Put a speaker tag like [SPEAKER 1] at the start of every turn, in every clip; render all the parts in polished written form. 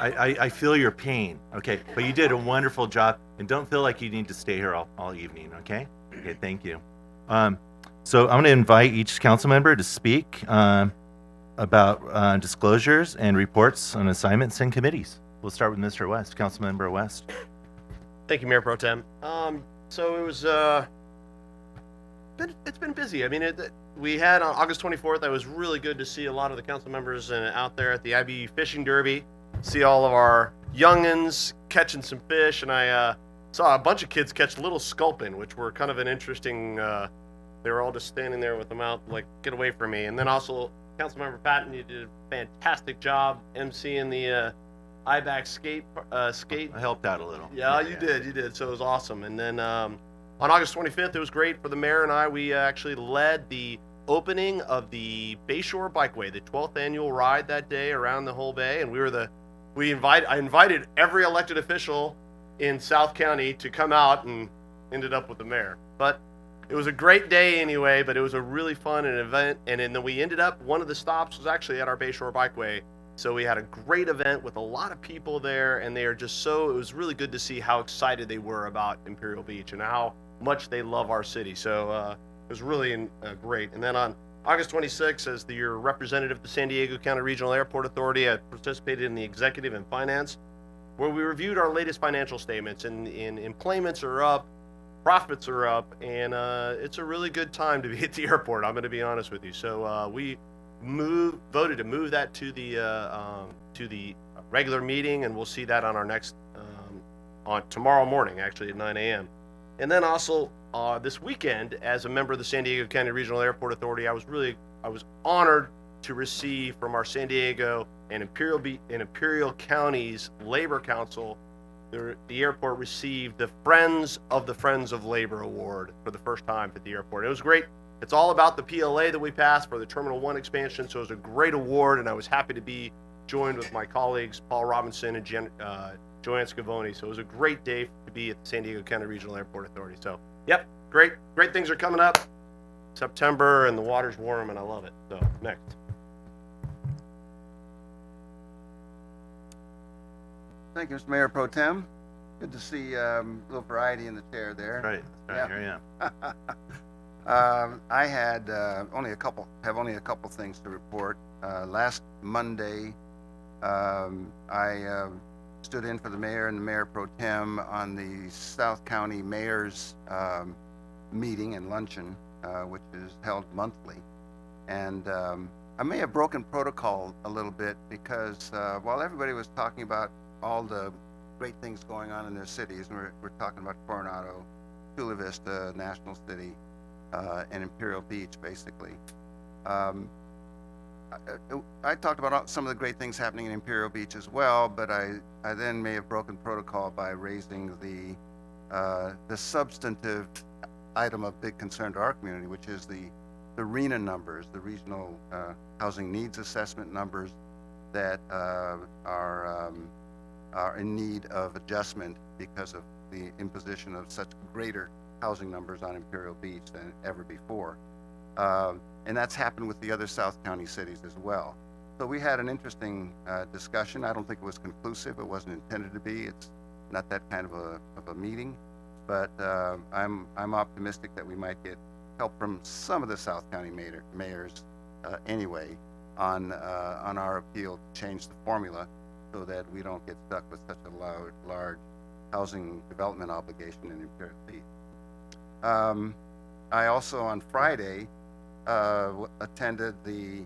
[SPEAKER 1] I feel your pain. Okay, but you did a wonderful job, and don't feel like you need to stay here all evening. Okay. Okay. Thank you. So I'm going to invite each council member to speak about disclosures and reports on assignments and committees. We'll start with Mr. West, Councilmember West.
[SPEAKER 2] Thank you, Mayor Pro Tem. So it was it's been busy. I mean, we had on August 24th. It was really good to see a lot of the council members out there at the IB Fishing Derby. See all of our youngins catching some fish, and I saw a bunch of kids catch little sculpin, which were kind of an interesting. They were all just standing there with them out, like, get away from me. And then also, Councilmember Patton, you did a fantastic job emceeing the IBAC skate.
[SPEAKER 1] I helped out a little.
[SPEAKER 2] Yeah, you did. So it was awesome. And then on August 25th, it was great for the mayor and I. We actually led the opening of the Bayshore Bikeway, the 12th annual ride that day around the whole bay. And I invited every elected official in South County to come out, and ended up with the mayor. But it was a great day anyway, but it was a really fun event. And then we ended up, one of the stops was actually at our Bayshore Bikeway. So we had a great event with a lot of people there, and it was really good to see how excited they were about Imperial Beach and how much they love our city. So it was really great. And then on August 26th, as your representative of the San Diego County Regional Airport Authority, I participated in the executive and finance, where we reviewed our latest financial statements, and employments are up, profits are up, and it's a really good time to be at the airport. I'm going to be honest with you. So we voted to move that to the regular meeting, and we'll see that on our next on tomorrow morning, actually at 9 a.m. And then also this weekend, as a member of the San Diego County Regional Airport Authority, I was honored to receive from our San Diego and Imperial Counties Labor Council. The airport received the Friends of Labor Award for the first time at the airport. It was great. It's all about the PLA that we passed for the Terminal 1 expansion, so it was a great award, and I was happy to be joined with my colleagues, Paul Robinson and Joanne Scavone. So it was a great day to be at the San Diego County Regional Airport Authority. So, yep, great things are coming up. September, and the water's warm, and I love it. So, next.
[SPEAKER 3] Thank you, Mr. Mayor Pro Tem. Good to see a little variety in the chair there.
[SPEAKER 1] Right.
[SPEAKER 3] Yeah.
[SPEAKER 1] Here I am.
[SPEAKER 3] I had only a couple things to report. Last Monday, I stood in for the mayor and the mayor pro tem on the South County Mayor's meeting and luncheon, which is held monthly. And I may have broken protocol a little bit because while everybody was talking about all the great things going on in their cities, and we're talking about Coronado, Chula Vista, National City, and Imperial Beach, basically. I talked about some of the great things happening in Imperial Beach as well, but I then may have broken protocol by raising the substantive item of big concern to our community, which is the RENA numbers, the Regional Housing Needs Assessment numbers that are in need of adjustment because of the imposition of such greater housing numbers on Imperial Beach than ever before. And that's happened with the other South County cities as well. So we had an interesting discussion. I don't think it was conclusive. It wasn't intended to be. It's not that kind of a meeting, but I'm optimistic that we might get help from some of the South County mayors anyway on our appeal to change the formula so that we don't get stuck with such a large housing development obligation in Imperial Beach. I also on Friday attended the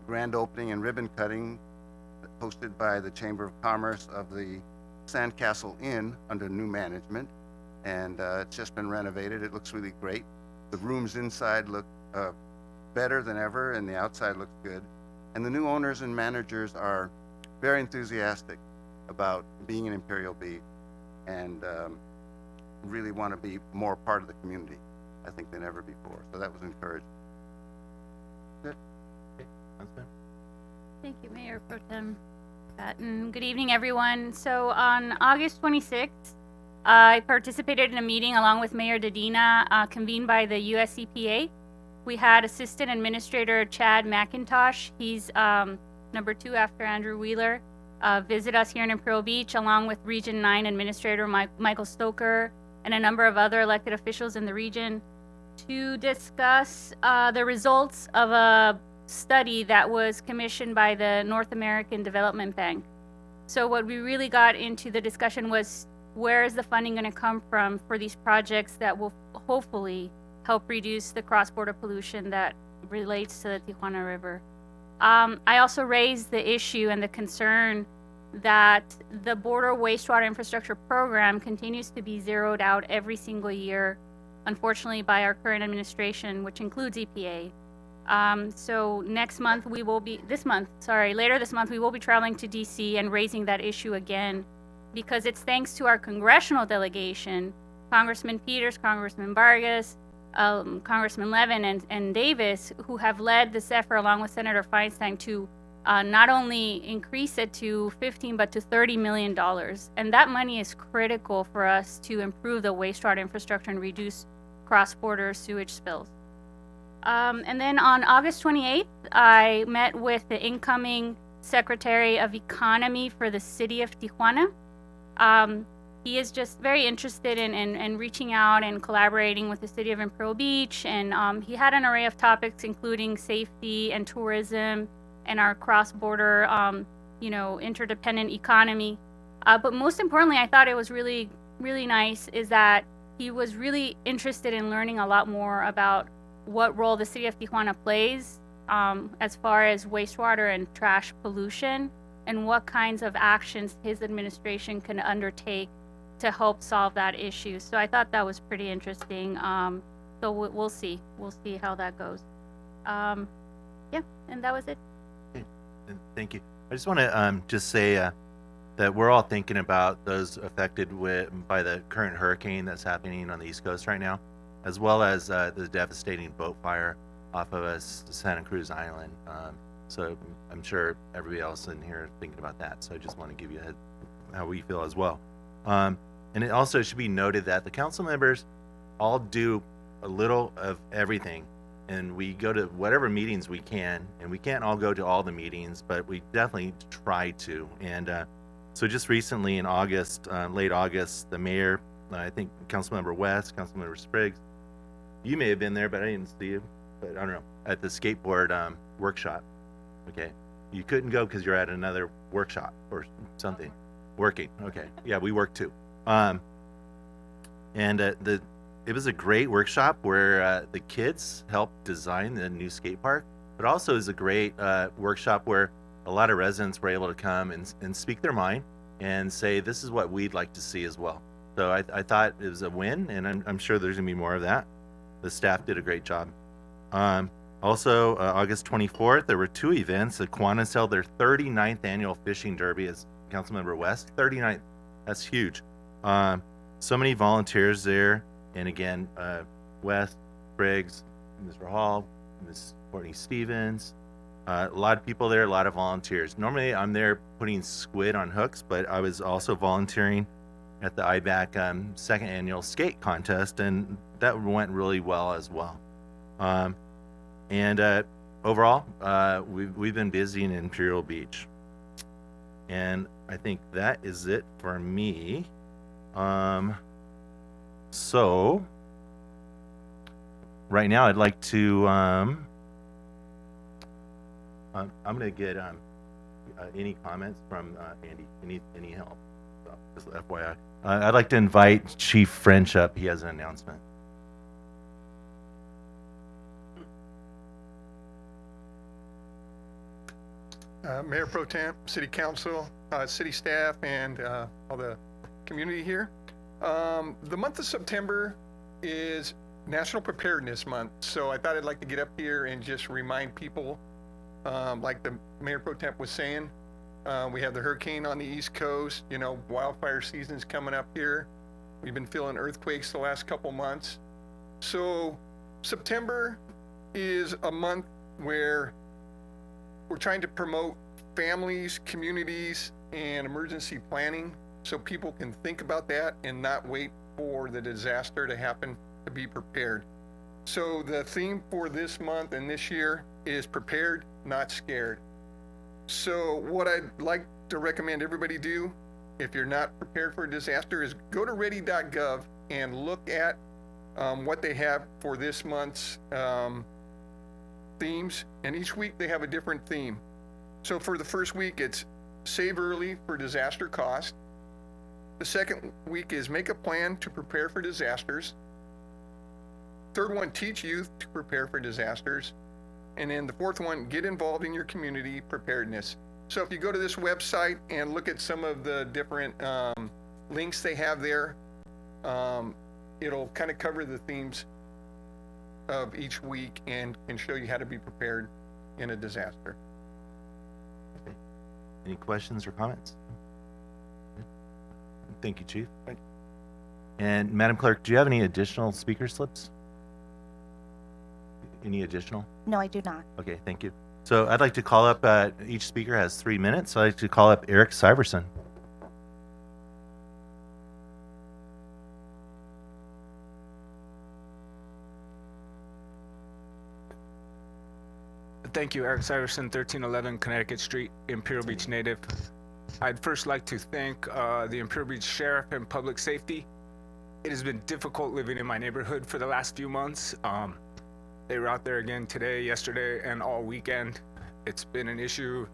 [SPEAKER 3] grand opening and ribbon cutting hosted by the Chamber of Commerce of the Sandcastle Inn under new management, and it's just been renovated. It looks really great. The rooms inside look better than ever, and the outside looks good. And the new owners and managers are very enthusiastic about being in Imperial Beach and really want to be more part of the community, I think, than ever before. So that was encouraging. Good.
[SPEAKER 1] Okay. Sounds good.
[SPEAKER 4] Thank you, Mayor Pro Tem Patton. Good evening, everyone. So on August 26th, I participated in a meeting along with Mayor Dedina convened by the US EPA. We had Assistant Administrator Chad McIntosh. He's number 2 after Andrew Wheeler. visit us here in Imperial Beach, along with Region 9 Administrator Michael Stoker and a number of other elected officials in the region, to discuss the results of a study that was commissioned by the North American Development Bank. So what we really got into the discussion was, where is the funding going to come from for these projects that will hopefully help reduce the cross-border pollution that relates to the Tijuana River. I also raised the issue and the concern that the border wastewater infrastructure program continues to be zeroed out every single year, unfortunately, by our current administration, which includes EPA. So later this month, we will be traveling to DC and raising that issue again, because it's thanks to our congressional delegation, Congressman Peters, Congressman Vargas, Congressman Levin, and Davis, who have led this effort along with Senator Feinstein to not only increase it to 15, but to $30 million. And that money is critical for us to improve the wastewater infrastructure and reduce cross-border sewage spills. And then on August 28th, I met with the incoming Secretary of Economy for the city of Tijuana. He is just very interested in reaching out and collaborating with the city of Imperial Beach. And he had an array of topics, including safety and tourism and our cross-border, interdependent economy. But most importantly, I thought it was really, really nice is that he was really interested in learning a lot more about what role the city of Tijuana plays as far as wastewater and trash pollution, and what kinds of actions his administration can undertake to help solve that issue. So I thought that was pretty interesting. So we'll see. We'll see how that goes. And that was it.
[SPEAKER 1] Okay. Thank you. I just want to just say that we're all thinking about those affected by the current hurricane that's happening on the East Coast right now, as well as the devastating boat fire off of Santa Cruz Island. So I'm sure everybody else in here is thinking about that. So I just want to give you how we feel as well. And it also should be noted that the council members all do a little of everything, and we go to whatever meetings we can, and we can't all go to all the meetings, but we definitely try to. And so just recently in August, late August, the mayor, I think Councilmember West, Councilmember Spriggs, you may have been there, but I didn't see you, but I don't know, at the skateboard workshop. Okay. You couldn't go because you're at another workshop or something. Working. Okay. Yeah, we work too. It was a great workshop where the kids helped design the new skate park, but also is a great workshop where a lot of residents were able to come and speak their mind and say, this is what we'd like to see as well. So I thought it was a win, and I'm sure there's gonna be more of that. The staff did a great job. Also, August 24th, there were two events. The Kiwanis held their 39th annual fishing derby, as Councilmember West, 39th. That's huge. So many volunteers there. And again, West, Briggs, Mr. Hall, Ms. Courtney Stevens, a lot of people there, a lot of volunteers. Normally I'm there putting squid on hooks, but I was also volunteering at the IBAC second annual skate contest, and that went really well as well. Overall, we've been busy in Imperial Beach. And I think that is it for me. So right now I'd like to, I'm going to get any comments from Andy, any help. So just FYI. I'd like to invite Chief French up. He has an announcement.
[SPEAKER 5] Mayor Pro Tem, City Council, City staff, and all the community here. The month of September is National Preparedness Month, so I thought I'd like to get up here and just remind people, like the Mayor Pro Tem was saying, we have the hurricane on the East Coast, wildfire season's coming up here. We've been feeling earthquakes the last couple months. So September is a month where we're trying to promote families, communities, and emergency planning so people can think about that and not wait for the disaster to happen to be prepared. So the theme for this month and this year is prepared, not scared. So what I'd like to recommend everybody do, if you're not prepared for a disaster, is go to ready.gov and look at what they have for this month's themes. And each week they have a different theme. So for the first week, it's save early for disaster cost. The second week is make a plan to prepare for disasters. Third one, teach youth to prepare for disasters. And then the fourth one, get involved in your community preparedness. So if you go to this website and look at some of the different links they have there, it'll kind of cover the themes of each week and show you how to be prepared in a disaster.
[SPEAKER 1] Any questions or comments? Thank you, Chief.
[SPEAKER 5] Thank you.
[SPEAKER 1] And Madam Clerk, do you have any additional speaker slips? Any additional?
[SPEAKER 6] No, I do not.
[SPEAKER 1] Okay, thank you. So I'd like to call up, each speaker has 3 minutes. So I'd like to call up Eric Syverson.
[SPEAKER 7] Thank you, Eric Syverson, 1311 Connecticut Street, Imperial Beach native. I'd first like to thank the Imperial Beach Sheriff and Public Safety. It has been difficult living in my neighborhood for the last few months. They were out there again today, yesterday, and all weekend. It's been an issue.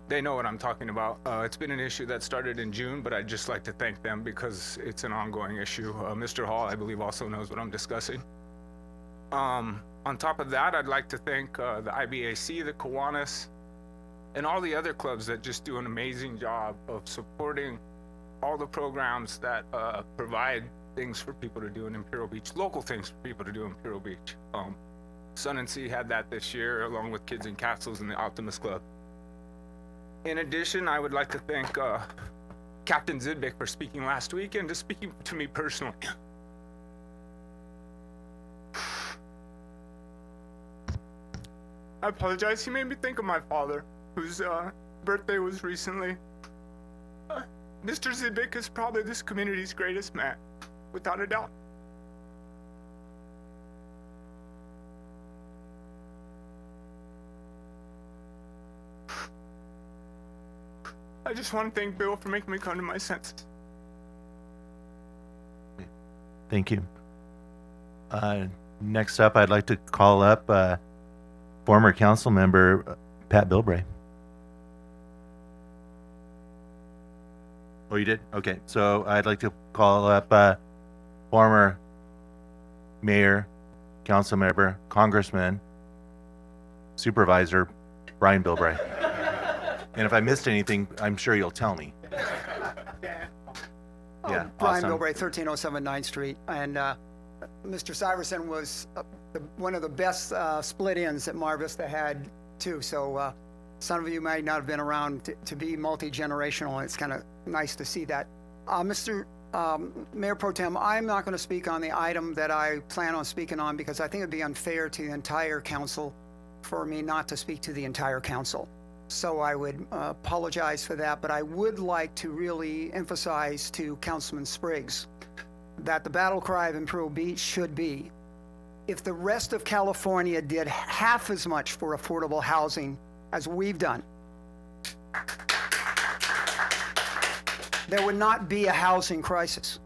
[SPEAKER 7] They know what I'm talking about. It's been an issue that started in June, but I'd just like to thank them because it's an ongoing issue. Mr. Hall, I believe, also knows what I'm discussing. On top of that, I'd like to thank the IBAC, the Kiwanis, and all the other clubs that just do an amazing job of supporting all the programs that provide things for people to do in Imperial Beach, local things for people to do in Imperial Beach. Sun and Sea had that this year, along with Kids and Castles and the Optimist Club. In addition, I would like to thank Captain Zidbick for speaking last week and just speaking to me personally. I apologize. He made me think of my father, whose birthday was recently. Mr. Zidbick is probably this community's greatest man, without a doubt. I just want to thank Bill for making me come to my senses.
[SPEAKER 1] Thank you. Next up, I'd like to call up former council member Pat Bilbray. Oh, you did? Okay. So I'd like to call up former mayor, council member, congressman, supervisor Brian Bilbray. And if I missed anything, I'm sure you'll tell me. Yeah,
[SPEAKER 8] Brian
[SPEAKER 1] awesome.
[SPEAKER 8] Bilbray, 1307 9th Street. And Mr. Syverson was one of the best split-ins that Mar Vista had, too. So some of you might not have been around to be multi-generational, and it's kind of nice to see that. Mr. Mayor Pro Tem, I'm not going to speak on the item that I plan on speaking on because I think it'd be unfair to the entire council for me not to speak to the entire council. So I would apologize for that, but I would like to really emphasize to Councilman Spriggs that the battle cry of Imperial Beach should be, if the rest of California did half as much for affordable housing as we've done, there would not be a housing crisis.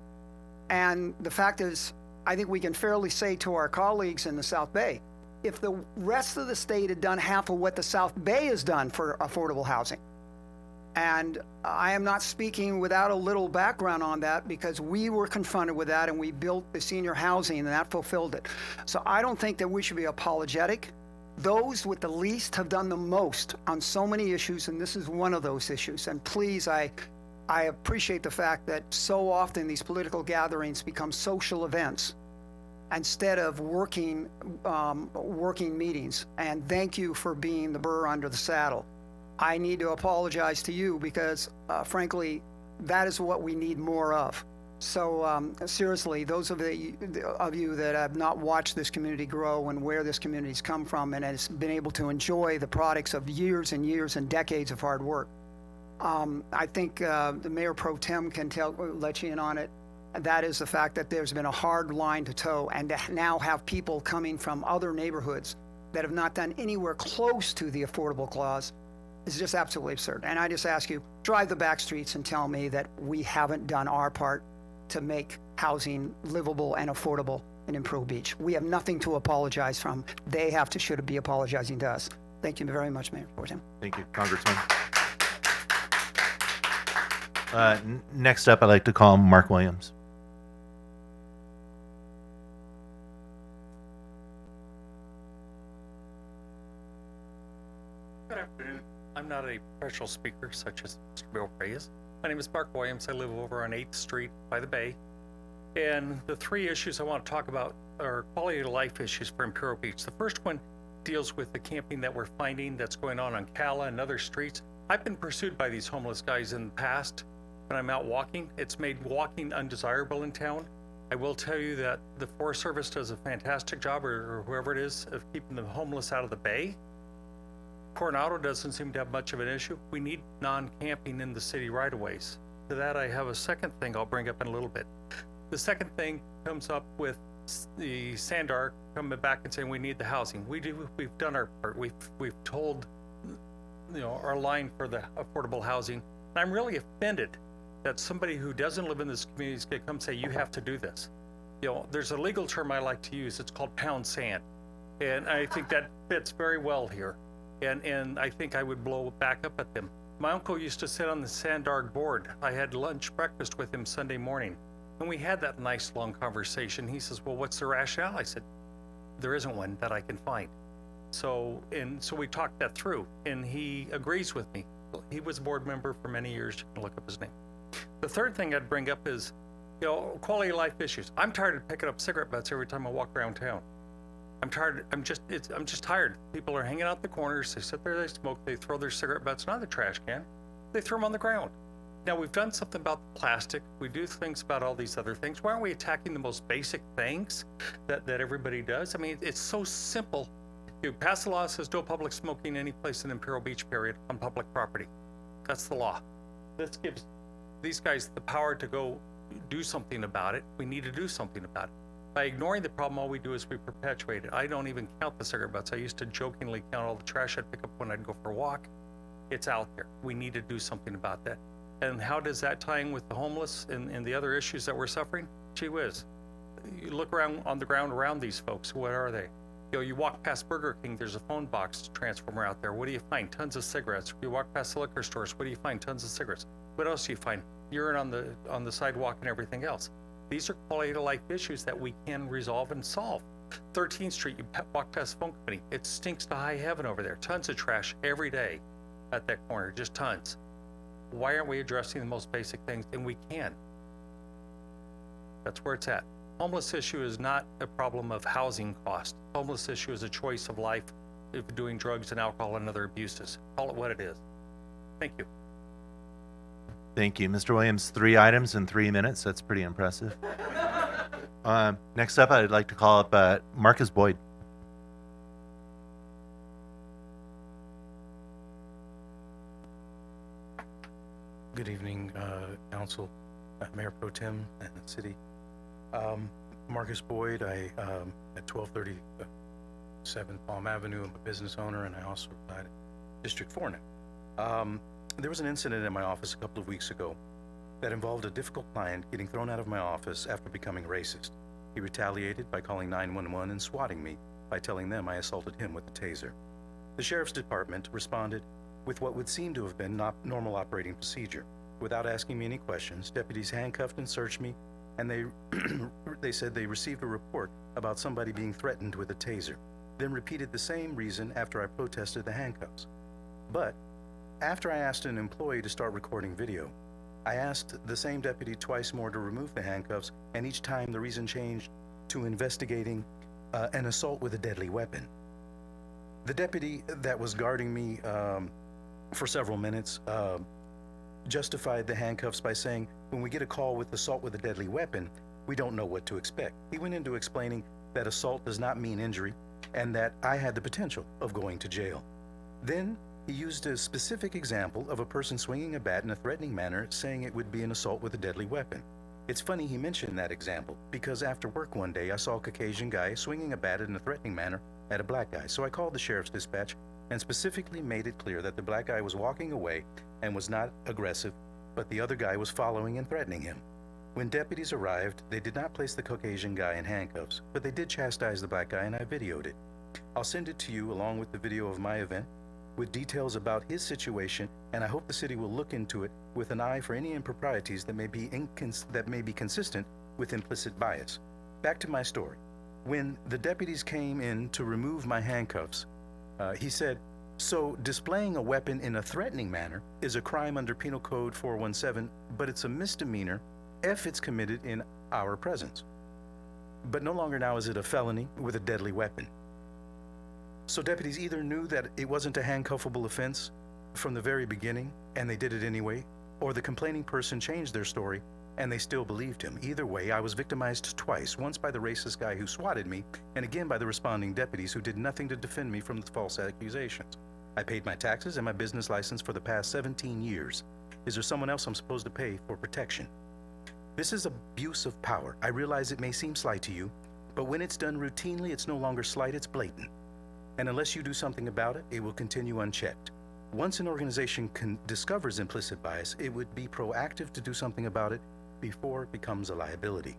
[SPEAKER 8] And the fact is, I think we can fairly say to our colleagues in the South Bay, if the rest of the state had done half of what the South Bay has done for affordable housing. And I am not speaking without a little background on that because we were confronted with that and we built the senior housing and that fulfilled it. So I don't think that we should be apologetic. Those with the least have done the most on so many issues, and this is one of those issues. And please, I appreciate the fact that so often these political gatherings become social events instead of working meetings. And thank you for being the burr under the saddle. I need to apologize to you because, frankly, that is what we need more of. So seriously, those of you that have not watched this community grow and where this community's come from and has been able to enjoy the products of years and years and decades of hard work, I think the Mayor Pro Tem can let you in on it. And that is the fact that there's been a hard line to toe, and to now have people coming from other neighborhoods that have not done anywhere close to the affordable clause is just absolutely absurd. And I just ask you, drive the back streets and tell me that we haven't done our part to make housing livable and affordable in Imperial Beach. We have nothing to apologize from. They should be apologizing to us. Thank you very much, Mayor Pro Tem.
[SPEAKER 1] Thank you, Congressman. Next up, I'd like to call Mark Williams.
[SPEAKER 6] Good afternoon. I'm not a professional speaker such as Mr. Bill Reyes. My name is Mark Williams. I live over on 8th Street by the Bay. And the three issues I want to talk about are quality of life issues for Imperial Beach. The first one deals with the camping that we're finding that's going on Cala and other streets. I've been pursued by these homeless guys in the past when I'm out walking. It's made walking undesirable in town. I will tell you that the Forest Service does a fantastic job, or whoever it is, of keeping the homeless out of the bay. Coronado doesn't seem to have much of an issue. We need non-camping in the city right-of-ways. To that, I have a second thing I'll bring up in a little bit. The second thing comes up with the Sandar coming back and saying we need the housing. We've done our part. We've told, our line for the affordable housing. And I'm really offended that somebody who doesn't live in this community is going to come say you have to do this. There's a legal term I like to use. It's called pound sand, and I think that fits very well here. And I think I would blow back up at them. My uncle used to sit on the Sandarg board. I had breakfast with him Sunday morning, and we had that nice long conversation. He says, well, what's the rationale? I said, there isn't one that I can find. So we talked that through, and he agrees with me. He was a board member for many years. You can look up his name. The third thing I'd bring up is, quality of life issues. I'm tired of picking up cigarette butts every time I walk around town. I'm tired. I'm just tired. People are hanging out the corners. They sit there, they smoke, they throw their cigarette butts not in the trash can. They throw them on the ground. Now, we've done something about the plastic. We do things about all these other things. Why aren't we attacking the most basic things that everybody does? I mean, it's so simple. You pass a law that says no public smoking any place in Imperial Beach, period, on public property. That's the law. This gives these guys the power to go do something about it. We need to do something about it. By ignoring the problem, all we do is we perpetuate it. I don't even count the cigarette butts. I used to jokingly count all the trash I'd pick up when I'd go for a walk. It's out there. We need to do something about that. And how does that tie in with the homeless and the other issues that we're suffering? Gee whiz. You look around on the ground around these folks. What are they? You walk past Burger King, there's a phone box transformer out there. What do you find? Tons of cigarettes. You walk past the liquor stores. What do you find? Tons of cigarettes. What else do you find? Urine on the sidewalk and everything else. These are quality of life issues that we can resolve and solve. 13th Street, you walk past the phone company. It stinks to high heaven over there. Tons of trash every day at that corner, just tons. Why aren't we addressing the most basic things? And we can. That's where it's at. Homeless issue is not a problem of housing cost. Homeless issue is a choice of life of doing drugs and alcohol and other abuses. Call it what it is. Thank you.
[SPEAKER 1] Thank you. Mr. Williams, 3 items in 3 minutes. That's pretty impressive. Next up, I'd like to call up Marcus Boyd.
[SPEAKER 9] Good evening, Council, Mayor Pro Tem, and the City. Marcus Boyd, I at 1237 Palm Avenue. I'm a business owner, and I also reside in District 4 now. There was an incident in my office a couple of weeks ago that involved a difficult client getting thrown out of my office after becoming racist. He retaliated by calling 911 and swatting me by telling them I assaulted him with a taser. The Sheriff's Department responded with what would seem to have been not normal operating procedure. Without asking me any questions, deputies handcuffed and searched me, and they said they received a report about somebody being threatened with a taser, then repeated the same reason after I protested the handcuffs. But after I asked an employee to start recording video, I asked the same deputy twice more to remove the handcuffs, and each time the reason changed to investigating an assault with a deadly weapon. The deputy that was guarding me for several minutes justified the handcuffs by saying, when we get a call with assault with a deadly weapon, we don't know what to expect. He went into explaining that assault does not mean injury and that I had the potential of going to jail. Then he used a specific example of a person swinging a bat in a threatening manner, saying it would be an assault with a deadly weapon. It's funny he mentioned that example, because after work one day I saw a Caucasian guy swinging a bat in a threatening manner at a black guy. So I called the sheriff's dispatch and specifically made it clear that the black guy was walking away and was not aggressive, but the other guy was following and threatening him. When deputies arrived, they did not place the Caucasian guy in handcuffs, but they did chastise the black guy, and I videoed it. I'll send it to you along with the video of my event with details about his situation, and I hope the city will look into it with an eye for any improprieties that may be consistent with implicit bias. Back to my story. When the deputies came in to remove my handcuffs, he said, "So displaying a weapon in a threatening manner is a crime under Penal Code 417, but it's a misdemeanor if it's committed in our presence. But no longer now is it a felony with a deadly weapon." So deputies either knew that it wasn't a handcuffable offense from the very beginning, and they did it anyway, or the complaining person changed their story, and they still believed him. Either way, I was victimized twice, once by the racist guy who swatted me, and again by the responding deputies who did nothing to defend me from the false accusations. I paid my taxes and my business license for the past 17 years. Is there someone else I'm supposed to pay for protection? This is abuse of power. I realize it may seem slight to you, but when it's done routinely, it's no longer slight, it's blatant. And unless you do something about it, it will continue unchecked. Once an organization discovers implicit bias, it would be proactive to do something about it before it becomes a liability.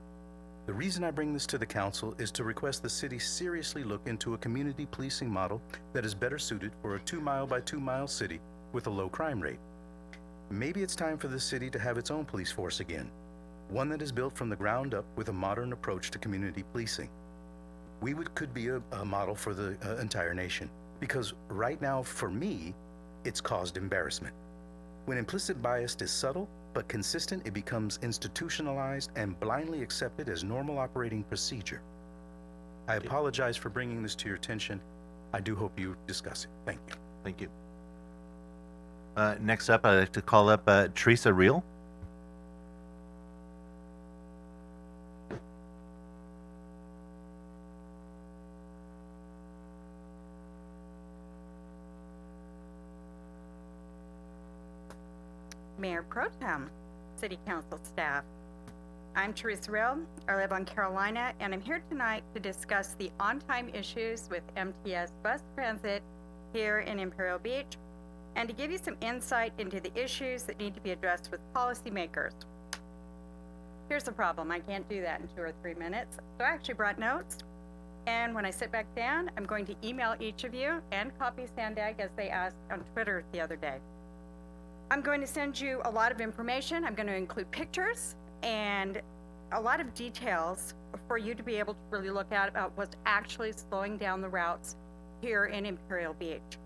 [SPEAKER 9] The reason I bring this to the council is to request the city seriously look into a community policing model that is better suited for a 2-mile by 2-mile city with a low crime rate. Maybe it's time for the city to have its own police force again, one that is built from the ground up with a modern approach to community policing. Could be a model for the entire nation, because right now, for me, it's caused embarrassment. When implicit bias is subtle but consistent, it becomes institutionalized and blindly accepted as normal operating procedure. I apologize for bringing this to your attention. I do hope you discuss it. Thank you.
[SPEAKER 1] Thank you. Next up, I'd like to call up Teresa Reel.
[SPEAKER 10] Mayor Pro Tem, City Council staff. I'm Teresa Reel. I live on Carolina, and I'm here tonight to discuss the on-time issues with MTS bus transit here in Imperial Beach, and to give you some insight into the issues that need to be addressed with policymakers. Here's the problem. I can't do that in 2 or 3 minutes, so I actually brought notes. And when I sit back down, I'm going to email each of you and copy Sandag as they asked on Twitter the other day. I'm going to send you a lot of information. I'm going to include pictures and a lot of details for you to be able to really look at about what's actually slowing down the routes here in Imperial Beach.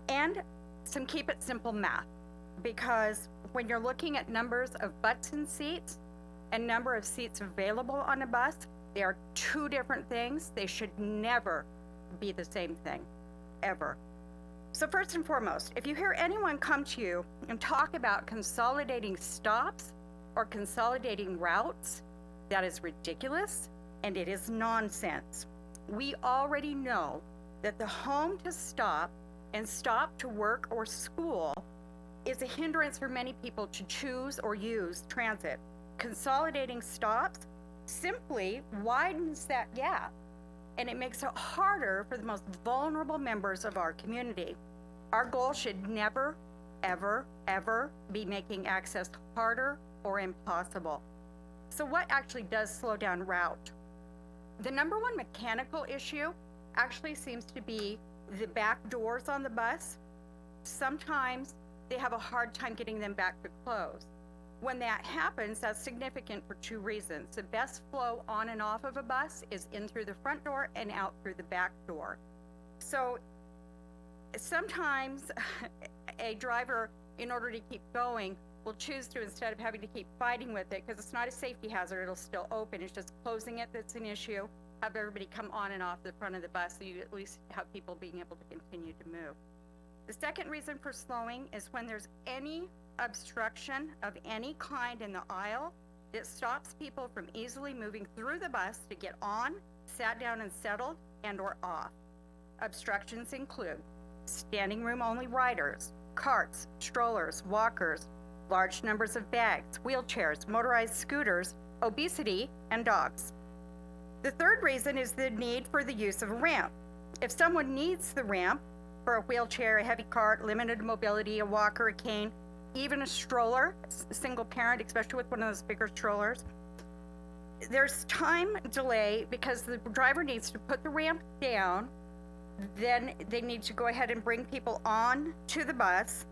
[SPEAKER 10] And some keep it simple math, because when you're looking at numbers of butts and seats and number of seats available on a bus, they are 2 different things. They should never be the same thing, ever. So first and foremost, if you hear anyone come to you and talk about consolidating stops or consolidating routes, that is ridiculous and it is nonsense. We already know that the home to stop and stop to work or school is a hindrance for many people to choose or use transit. Consolidating stops simply widens that gap, and it makes it harder for the most vulnerable members of our community. Our goal should never, ever, ever be making access harder or impossible. So what actually does slow down route? The number one mechanical issue actually seems to be the back doors on the bus. Sometimes they have a hard time getting them back to close. When that happens, that's significant for 2 reasons. The best flow on and off of a bus is in through the front door and out through the back door. So sometimes a driver, in order to keep going, will choose to, instead of having to keep fighting with it, because it's not a safety hazard, it'll still open, it's just closing it that's an issue, have everybody come on and off the front of the bus so you at least have people being able to continue to move. The second reason for slowing is when there's any obstruction of any kind in the aisle that stops people from easily moving through the bus to get on, sat down and settled, and or off. Obstructions include standing room only riders, carts, strollers, walkers, large numbers of bags, wheelchairs, motorized scooters, obesity, and dogs. The third reason is the need for the use of a ramp. If someone needs the ramp, for a wheelchair, a heavy cart, limited mobility, a walker, a cane, even a stroller, a single parent, especially with one of those bigger strollers. There's time delay because the driver needs to put the ramp down, then they need to go ahead and bring people on to the bus.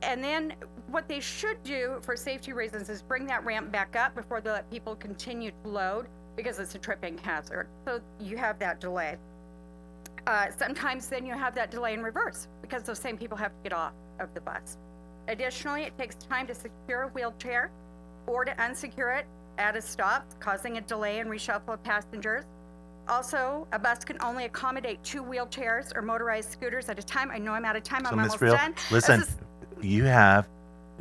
[SPEAKER 10] And then what they should do for safety reasons is bring that ramp back up before they let people continue to load, because it's a tripping hazard. So you have that delay. Sometimes then you have that delay in reverse because those same people have to get off of the bus. Additionally, it takes time to secure a wheelchair or to unsecure it at a stop, causing a delay and reshuffle of passengers. Also, a bus can only accommodate 2 wheelchairs or motorized scooters at a time. I know I'm out of time.
[SPEAKER 1] So,
[SPEAKER 10] I'm
[SPEAKER 1] Ms.
[SPEAKER 10] almost
[SPEAKER 1] Friel,
[SPEAKER 10] done.
[SPEAKER 1] listen,
[SPEAKER 10] This is-
[SPEAKER 1] you have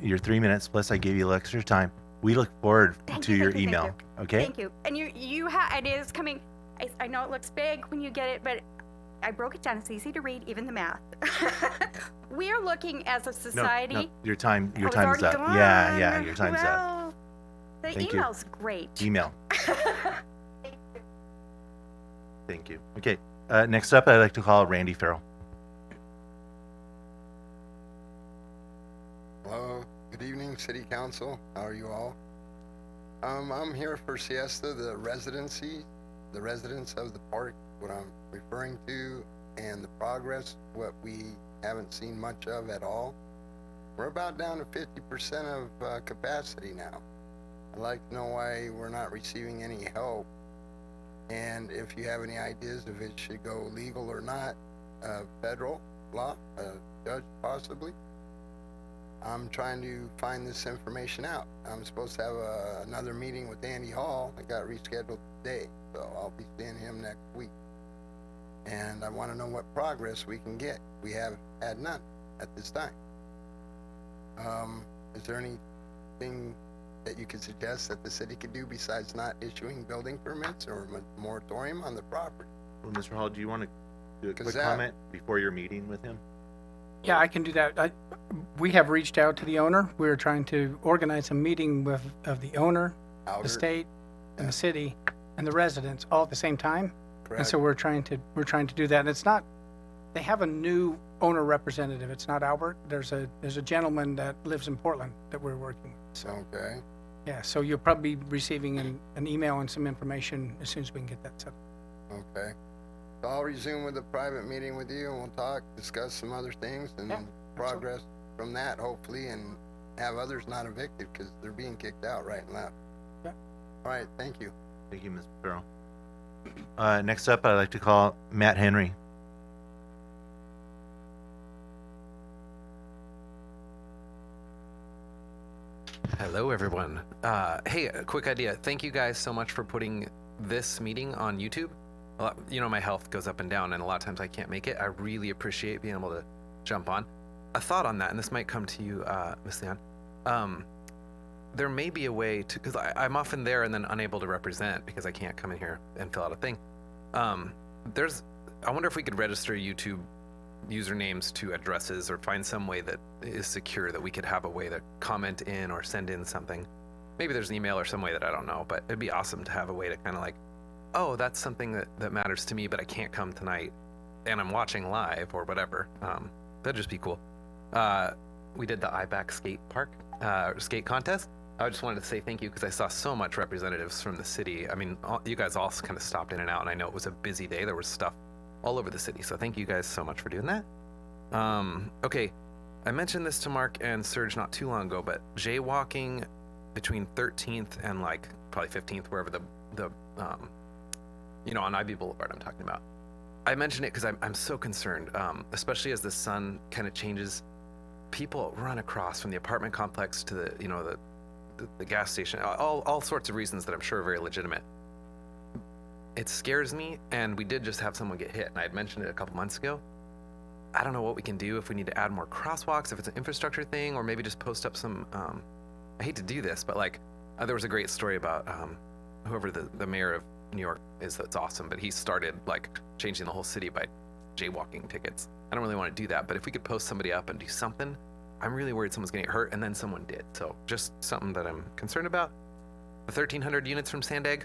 [SPEAKER 1] your 3 minutes, plus I gave you a little extra time. We look forward
[SPEAKER 10] Thank
[SPEAKER 1] to
[SPEAKER 10] you,
[SPEAKER 1] your
[SPEAKER 10] thank you,
[SPEAKER 1] email,
[SPEAKER 10] thank
[SPEAKER 1] okay?
[SPEAKER 10] Thank you. And it is coming. I know it looks big when you get it, but I broke it down. It's easy to read, even the math. We are looking as a society.
[SPEAKER 1] No, your time
[SPEAKER 10] Oh, it's
[SPEAKER 1] is
[SPEAKER 10] already
[SPEAKER 1] up.
[SPEAKER 10] gone.
[SPEAKER 1] Yeah, your time's up.
[SPEAKER 10] Well, the
[SPEAKER 1] Thank you.
[SPEAKER 10] email's great.
[SPEAKER 1] Email. Thank you. Okay, next up, I'd like to call Randy Farrell.
[SPEAKER 11] Hello, good evening, City Council. How are you all? I'm here for Siesta, the residents of the park, what I'm referring to, and the progress, what we haven't seen much of at all. We're about down to 50% of capacity now. I'd like to know why we're not receiving any help, and if you have any ideas if it should go legal or not, federal law, judge possibly. I'm trying to find this information out. I'm supposed to have another meeting with Andy Hall. It got rescheduled today, so I'll be seeing him next week. And I want to know what progress we can get. We have had none at this time. Is there anything that you could suggest that the city could do besides not issuing building permits or a moratorium on the property?
[SPEAKER 1] Well, Mr. Hall, do you want to do a
[SPEAKER 11] 'Cause
[SPEAKER 1] quick
[SPEAKER 11] that-
[SPEAKER 1] comment before your meeting with him?
[SPEAKER 12] Yeah, I can do that. We have reached out to the owner. We're trying to organize a meeting of the owner,
[SPEAKER 11] Outer-
[SPEAKER 12] the state, and
[SPEAKER 11] yeah.
[SPEAKER 12] the city, and the residents all at the same time. And
[SPEAKER 11] Correct.
[SPEAKER 12] so we're trying to do that. And it's not, they have a new owner representative. It's not Albert. There's a gentleman that lives in Portland that we're working with. So,
[SPEAKER 11] Okay.
[SPEAKER 12] yeah, so you'll probably be receiving an email and some information as soon as we can get that set up.
[SPEAKER 11] Okay. So I'll resume with a private meeting with you and we'll talk, discuss some other things and
[SPEAKER 12] Yeah,
[SPEAKER 11] progress from that hopefully, and have others not evicted because they're being kicked out right and left.
[SPEAKER 12] Yeah.
[SPEAKER 11] All right, thank you.
[SPEAKER 1] Thank you, Mr. Farrell. Next up, I'd like to call Matt Henry.
[SPEAKER 13] Hello, everyone. Hey, a quick idea. Thank you guys so much for putting this meeting on YouTube. You know, my health goes up and down, and a lot of times I can't make it. I really appreciate being able to jump on. A thought on that, and this might come to you, Ms. Leon. There may be a way to, because I'm often there and then unable to represent because I can't come in here and fill out a thing. I wonder if we could register YouTube usernames to addresses or find some way that is secure that we could have a way to comment in or send in something. Maybe there's an email or some way that I don't know, but it'd be awesome to have a way to kind of like, oh, that's something that matters to me, but I can't come tonight and I'm watching live or whatever. That'd just be cool. We did the iBack skate contest. I just wanted to say thank you because I saw so much representatives from the city. I mean, you guys all kind of stopped in and out, and I know it was a busy day. There was stuff all over the city, so thank you guys so much for doing that. Okay, I mentioned this to Mark and Serge not too long ago, but jaywalking between 13th and like probably 15th, wherever the on Ivy Boulevard I'm talking about. I mentioned it because I'm so concerned, especially as the sun kind of changes. People run across from the apartment complex to the gas station, all sorts of reasons that I'm sure are very legitimate. It scares me, and we did just have someone get hit, and I had mentioned it a couple months ago. I don't know what we can do, if we need to add more crosswalks, if it's an infrastructure thing, or maybe just post up some, I hate to do this, but like, there was a great story about whoever the mayor of New York is, that's awesome, but he started like changing the whole city by jaywalking tickets. I don't really want to do that, but if we could post somebody up and do something, I'm really worried someone's gonna get hurt, and then someone did. So just something that I'm concerned about. The 1,300 units from Sandag,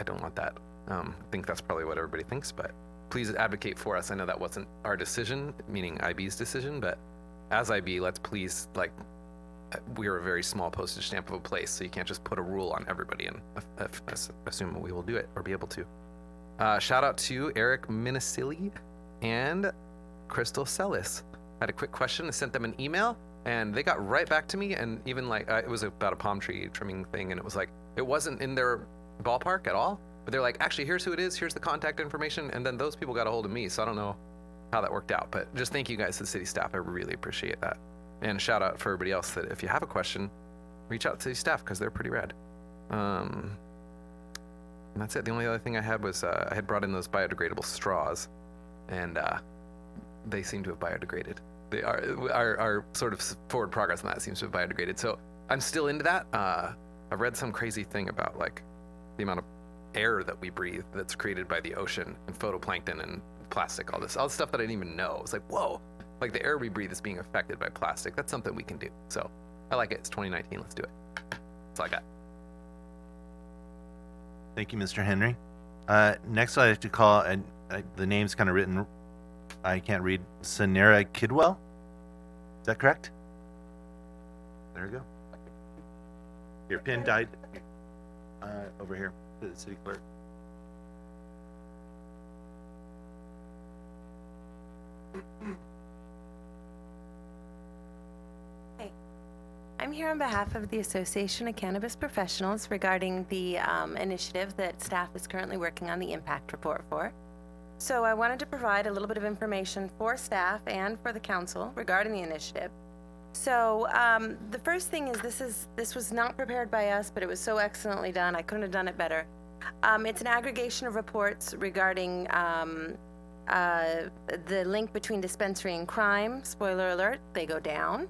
[SPEAKER 13] I don't want that. I think that's probably what everybody thinks, but please advocate for us. I know that wasn't our decision, meaning IB's decision, but as IB, let's please, like, we're a very small postage stamp of a place, so you can't just put a rule on everybody and assume we will do it or be able to. Shout out to Eric Minisili and Crystal Sellis. I had a quick question. I sent them an email, and they got right back to me. And even like it was about a palm tree trimming thing, and it was like it wasn't in their ballpark at all. But they're like, actually, here's who it is. Here's the contact information. And then those people got a hold of me, so I don't know how that worked out. But just thank you guys to the city staff. I really appreciate that. And shout out for everybody else that if you have a question, reach out to city staff because they're pretty rad. And that's it. The only other thing I had was I had brought in those biodegradable straws, and they seem to have biodegraded. They our sort of forward progress on that seems to have biodegraded. So I'm still into that. I've read some crazy thing about like the amount of air that we breathe that's created by the ocean and photoplankton and plastic, all the stuff that I didn't even know. It's like, whoa, like the air we breathe is being affected by plastic. That's something we can do. So I like it. It's 2019. Let's do it. That's all I got.
[SPEAKER 1] Thank you, Mr. Henry. Next, I have to call, and the name's kind of written, I can't read, Sanera Kidwell. Is that correct? There we go. Your pin died over here to the city clerk.
[SPEAKER 14] I'm here on behalf of the Association of Cannabis Professionals regarding the initiative that staff is currently working on the impact report for. So I wanted to provide a little bit of information for staff and for the council regarding the initiative. So the first thing is this was not prepared by us, but it was so excellently done. I couldn't have done it better. It's an aggregation of reports regarding the link between dispensary and crime. Spoiler alert, they go down.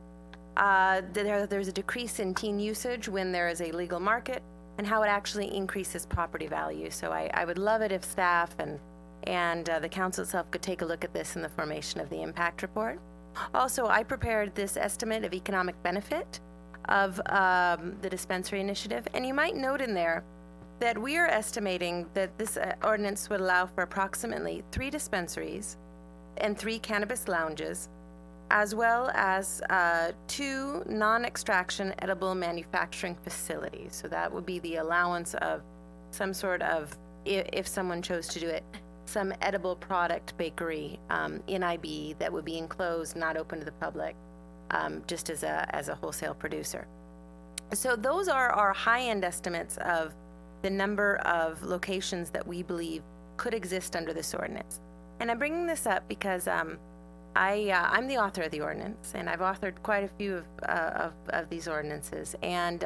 [SPEAKER 14] There's a decrease in teen usage when there is a legal market, and how it actually increases property value. So I would love it if staff and the council itself could take a look at this in the formation of the impact report. Also, I prepared this estimate of economic benefit of the dispensary initiative, and you might note in there that we are estimating that this ordinance would allow for approximately 3 dispensaries and 3 cannabis lounges, as well as 2 non-extraction edible manufacturing facilities. So that would be the allowance of some sort of, if someone chose to do it, some edible product bakery in IB that would be enclosed, not open to the public, just as a wholesale producer. So those are our high-end estimates of the number of locations that we believe could exist under this ordinance. And I'm bringing this up because I'm the author of the ordinance, and I've authored quite a few of these ordinances. And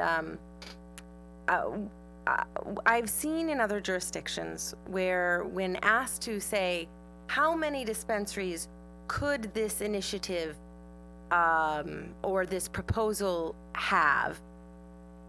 [SPEAKER 14] I've seen in other jurisdictions where when asked to say how many dispensaries could this initiative or this proposal have,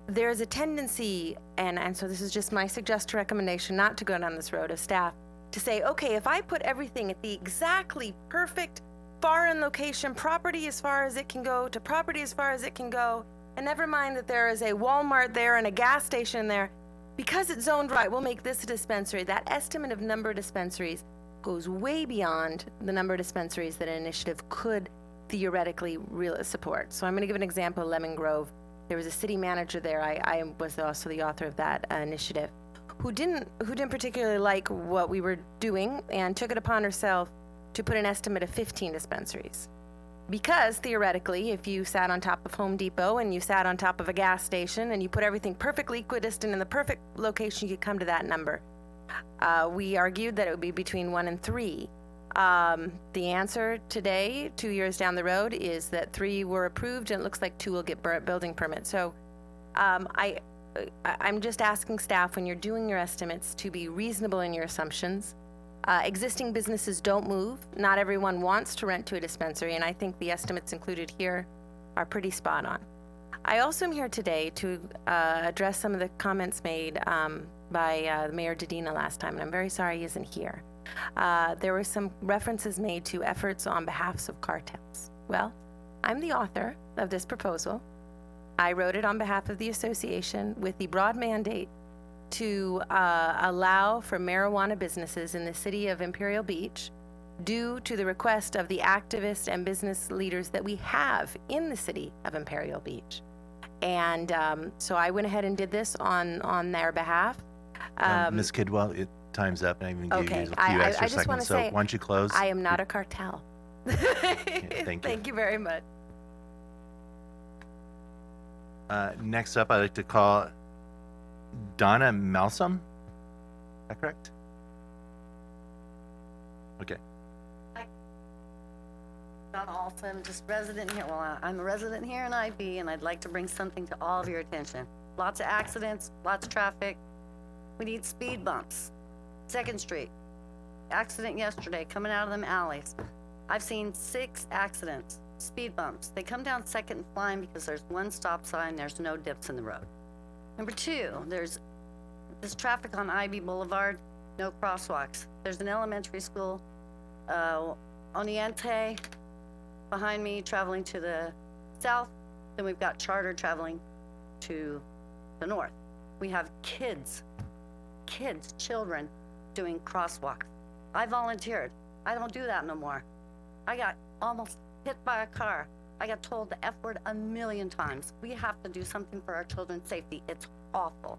[SPEAKER 14] there's a tendency, and so this is just my suggested recommendation, not to go down this road of staff, to say, okay, if I put everything at the exactly perfect far-in location, property as far as it can go to property as far as it can go, and never mind that there is a Walmart there and a gas station there, because it's zoned right, we'll make this a dispensary. That estimate of number of dispensaries goes way beyond the number of dispensaries that an initiative could theoretically support. So I'm going to give an example of Lemon Grove. There was a city manager there. I was also the author of that initiative, who didn't particularly like what we were doing and took it upon herself to put an estimate of 15 dispensaries. Because theoretically, if you sat on top of Home Depot and you sat on top of a gas station and you put everything perfectly equidistant in the perfect location, you could come to that number. We argued that it would be between 1 and 3. The answer today, 2 years down the road, is that 3 were approved, and it looks like 2 will get building permits. So I'm just asking staff, when you're doing your estimates, to be reasonable in your assumptions. Existing businesses don't move. Not everyone wants to rent to a dispensary, and I think the estimates included here are pretty spot on. I also am here today to address some of the comments made by Mayor Dedina last time, and I'm very sorry he isn't here. There were some references made to efforts on behalf of cartels. Well, I'm the author of this proposal. I wrote it on behalf of the association with the broad mandate to allow for marijuana businesses in the city of Imperial Beach due to the request of the activists and business leaders that we have in the city of Imperial Beach. And so I went ahead and did this on their behalf.
[SPEAKER 1] Ms. Kidwell, time's up. I even gave
[SPEAKER 14] Okay,
[SPEAKER 1] you a few
[SPEAKER 14] I
[SPEAKER 1] extra
[SPEAKER 14] just want
[SPEAKER 1] seconds.
[SPEAKER 14] to
[SPEAKER 1] So
[SPEAKER 14] say,
[SPEAKER 1] why don't you close?
[SPEAKER 14] I am not a cartel.
[SPEAKER 1] thank you.
[SPEAKER 14] Thank you very much.
[SPEAKER 1] Next up, I'd like to call Donna Malsom. Is that correct? Okay.
[SPEAKER 15] Donna Olson, just resident here. Well, I'm a resident here in IB, and I'd like to bring something to all of your attention. Lots of accidents, lots of traffic. We need speed bumps. 2nd Street, accident yesterday, coming out of them alleys. I've seen 6 accidents, speed bumps. They come down 2nd and Flying because there's one stop sign, there's no dips in the road. Number 2, there's this traffic on IB Boulevard, no crosswalks. There's an elementary school, Oriente, behind me, traveling to the south. Then we've got Charter traveling to the north. We have kids, children doing crosswalks. I volunteered. I don't do that no more. I got almost hit by a car. I got told the F word a million times. We have to do something for our children's safety. It's awful.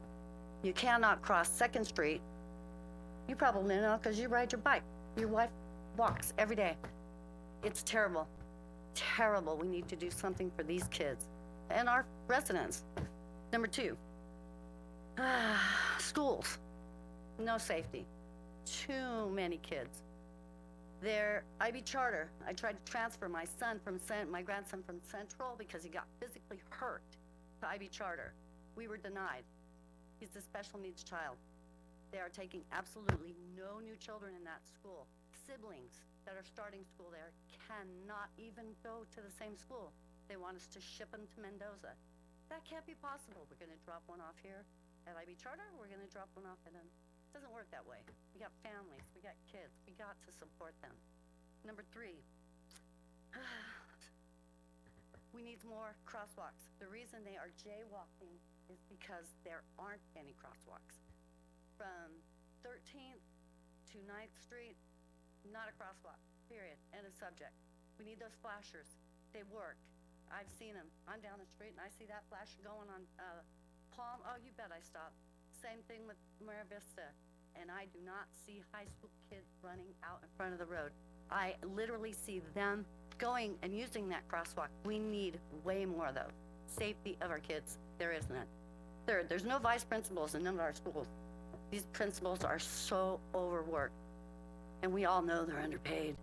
[SPEAKER 15] You cannot cross 2nd Street. You probably know because you ride your bike. Your wife walks every day. It's terrible. Terrible. We need to do something for these kids and our residents. Number 2, schools. No safety. Too many kids. Their IB Charter, I tried to transfer my grandson from Central because he got physically hurt to IB Charter. We were denied. He's a special needs child. They are taking absolutely no new children in that school. Siblings that are starting school there cannot even go to the same school. They want us to ship them to Mendoza. That can't be possible. We're gonna drop one off here at IB Charter, we're gonna drop one off at them. It doesn't work that way. We got families, we got kids, we got to support them. Number 3, we need more crosswalks. The reason they are jaywalking is because there aren't any crosswalks. From 13th to 9th Street, not a crosswalk, period, end of subject. We need those flashers. They work. I've seen them. I'm down the street and I see that flasher going on Palm. Oh, you bet I stop. Same thing with Mara Vista. And I do not see high school kids running out in front of the road. I literally see them going and using that crosswalk. We need way more of those. Safety of our kids, there is none. 3rd, there's no vice principals in none of our schools. These principals are so overworked. And we all know they're underpaid.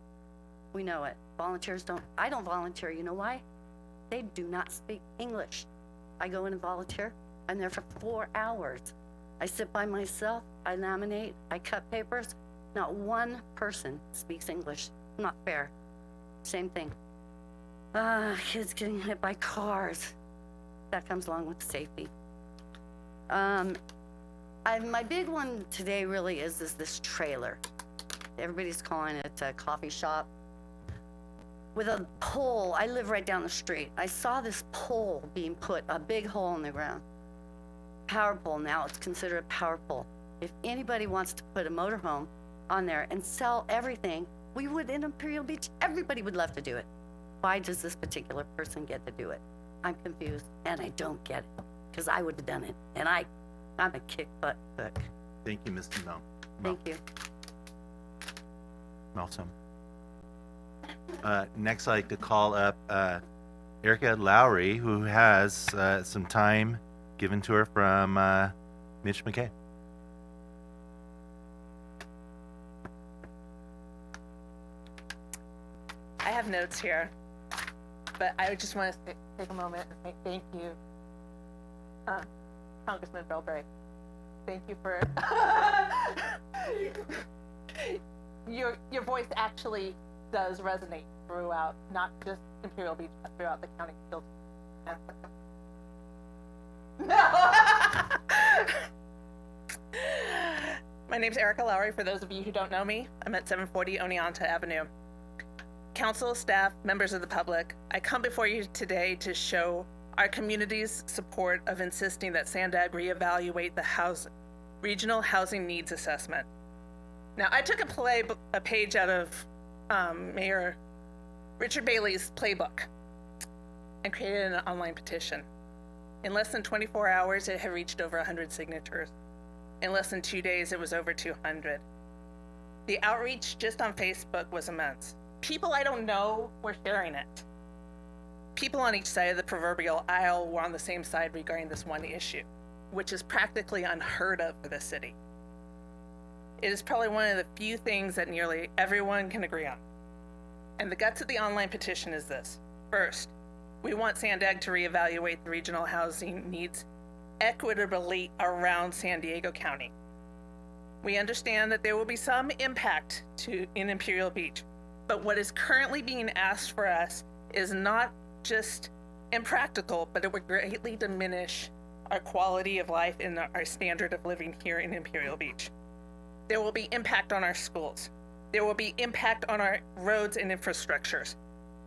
[SPEAKER 15] We know it. Volunteers don't, I don't volunteer, you know why? They do not speak English. I go in and volunteer. I'm there for 4 hours. I sit by myself, I laminate, I cut papers. Not one person speaks English. Not fair. Same thing. Kids getting hit by cars. That comes along with safety. My big one today really is this trailer. Everybody's calling it a coffee shop. With a pole, I live right down the street. I saw this pole being put, a big hole in the ground. Power pole, now it's considered a power pole. If anybody wants to put a motorhome on there and sell everything, we would in Imperial Beach, everybody would love to do it. Why does this particular person get to do it? I'm confused and I don't get it because I would have done it. And I'm a kick butt cook.
[SPEAKER 1] Thank you, Mr.
[SPEAKER 15] Thank you.
[SPEAKER 1] Awesome. Next, I'd like to call up Erica Lowry, who has some time given to her from Mitch McKay.
[SPEAKER 16] I have notes here, but I just want to take a moment and say thank you, Congressman Belbray. Thank you for your voice actually does resonate throughout, not just Imperial Beach, but throughout the county. No. My name's Erica Lowry. For those of you who don't know me, I'm at 740 Oneonta Avenue. Council, staff, members of the public, I come before you today to show our community's support of insisting that Sandag reevaluate the Regional Housing Needs Assessment. Now, I took a page out of Mayor Richard Bailey's playbook and created an online petition. In less than 24 hours, it had reached over 100 signatures. In less than 2 days, it was over 200. The outreach just on Facebook was immense. People I don't know were sharing it. People on each side of the proverbial aisle were on the same side regarding this one issue, which is practically unheard of for the city. It is probably one of the few things that nearly everyone can agree on. And the guts of the online petition is this. First, we want Sandag to reevaluate the regional housing needs equitably around San Diego County. We understand that there will be some impact in Imperial Beach, but what is currently being asked for us is not just impractical, but it would greatly diminish our quality of life and our standard of living here in Imperial Beach. There will be impact on our schools. There will be impact on our roads and infrastructures.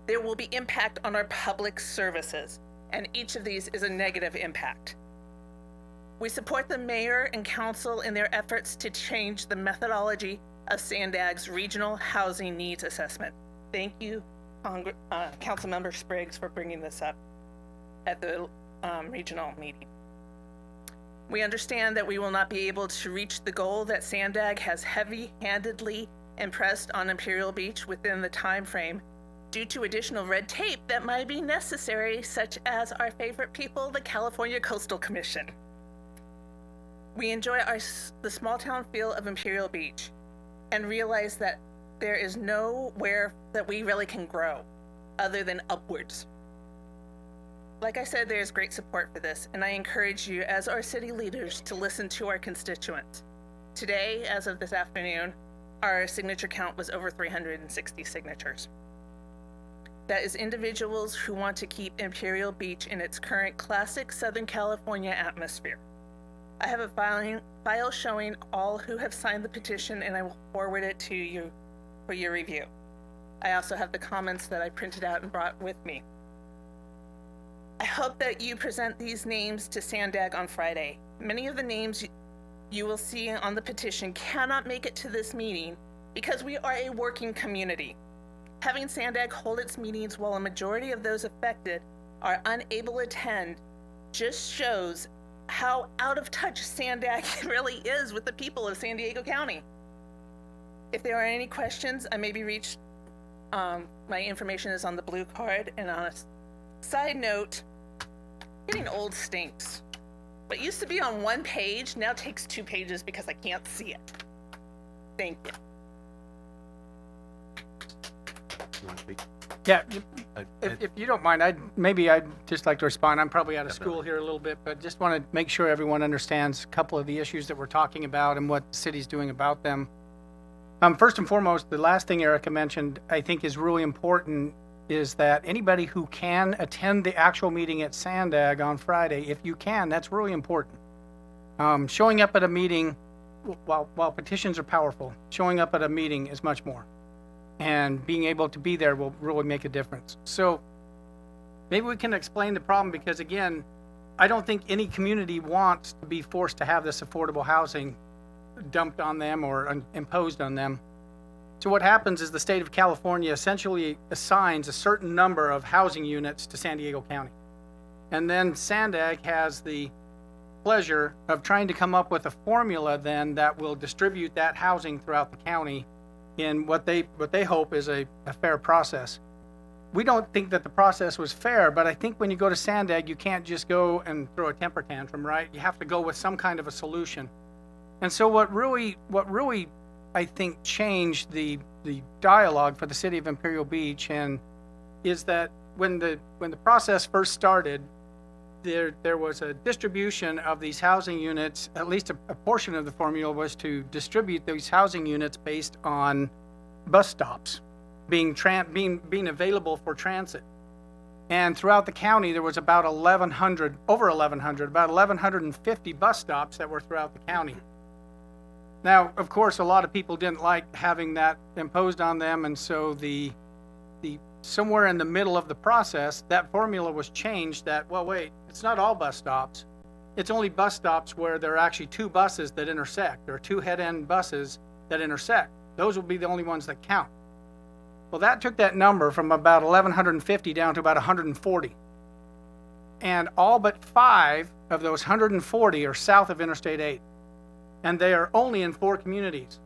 [SPEAKER 16] There will be impact on our public services, and each of these is a negative impact. We support the mayor and council in their efforts to change the methodology of Sandag's Regional Housing Needs Assessment. Thank you, Councilmember Spriggs, for bringing this up at the regional meeting. We understand that we will not be able to reach the goal that Sandag has heavy-handedly impressed on Imperial Beach within the time frame due to additional red tape that might be necessary, such as our favorite people, the California Coastal Commission. We enjoy the small town feel of Imperial Beach and realize that there is nowhere that we really can grow other than upwards. Like I said, there's great support for this, and I encourage you as our city leaders to listen to our constituents. Today, as of this afternoon, our signature count was over 360 signatures. That is individuals who want to keep Imperial Beach in its current classic Southern California atmosphere. I have a file showing all who have signed the petition, and I will forward it to you for your review. I also have the comments that I printed out and brought with me. I hope that you present these names to Sandag on Friday. Many of the names you will see on the petition cannot make it to this meeting because we are a working community. Having Sandag hold its meetings while a majority of those affected are unable to attend just shows how out of touch Sandag really is with the people of San Diego County. If there are any questions, I may be reached. My information is on the blue card. And on a side note, getting old stinks. What used to be on one page now takes 2 pages because I can't see it. Thank you.
[SPEAKER 1] You want to speak?
[SPEAKER 12] Yeah, if you don't mind, I'd just like to respond. I'm probably out of school here a little bit, but just want to make sure everyone understands a couple of the issues that we're talking about and what the city's doing about them. First and foremost, the last thing Erica mentioned, I think is really important, is that anybody who can attend the actual meeting at Sandag on Friday, if you can, that's really important. Showing up at a meeting, while petitions are powerful, showing up at a meeting is much more. And being able to be there will really make a difference. So maybe we can explain the problem, because again, I don't think any community wants to be forced to have this affordable housing dumped on them or imposed on them. So what happens is the state of California essentially assigns a certain number of housing units to San Diego County. And then Sandag has the pleasure of trying to come up with a formula then that will distribute that housing throughout the county in what they hope is a fair process. We don't think that the process was fair, but I think when you go to Sandag, you can't just go and throw a temper tantrum, right? You have to go with some kind of a solution. And so what really I think changed the dialogue for the city of Imperial Beach and is that when the process first started, there was a distribution of these housing units. At least a portion of the formula was to distribute these housing units based on bus stops being available for transit. And throughout the county, there was about 1,150 bus stops that were throughout the county. Now, of course, a lot of people didn't like having that imposed on them, and so the somewhere in the middle of the process, that formula was changed that, well, wait, it's not all bus stops. it's only bus stops where there are actually two buses that intersect. There are two head-end buses that intersect. Those will be the only ones that count. Well, that took that number from about 1,150 down to about 140. And all but 5 of those 140 are south of Interstate 8. And they are only in 4 communities.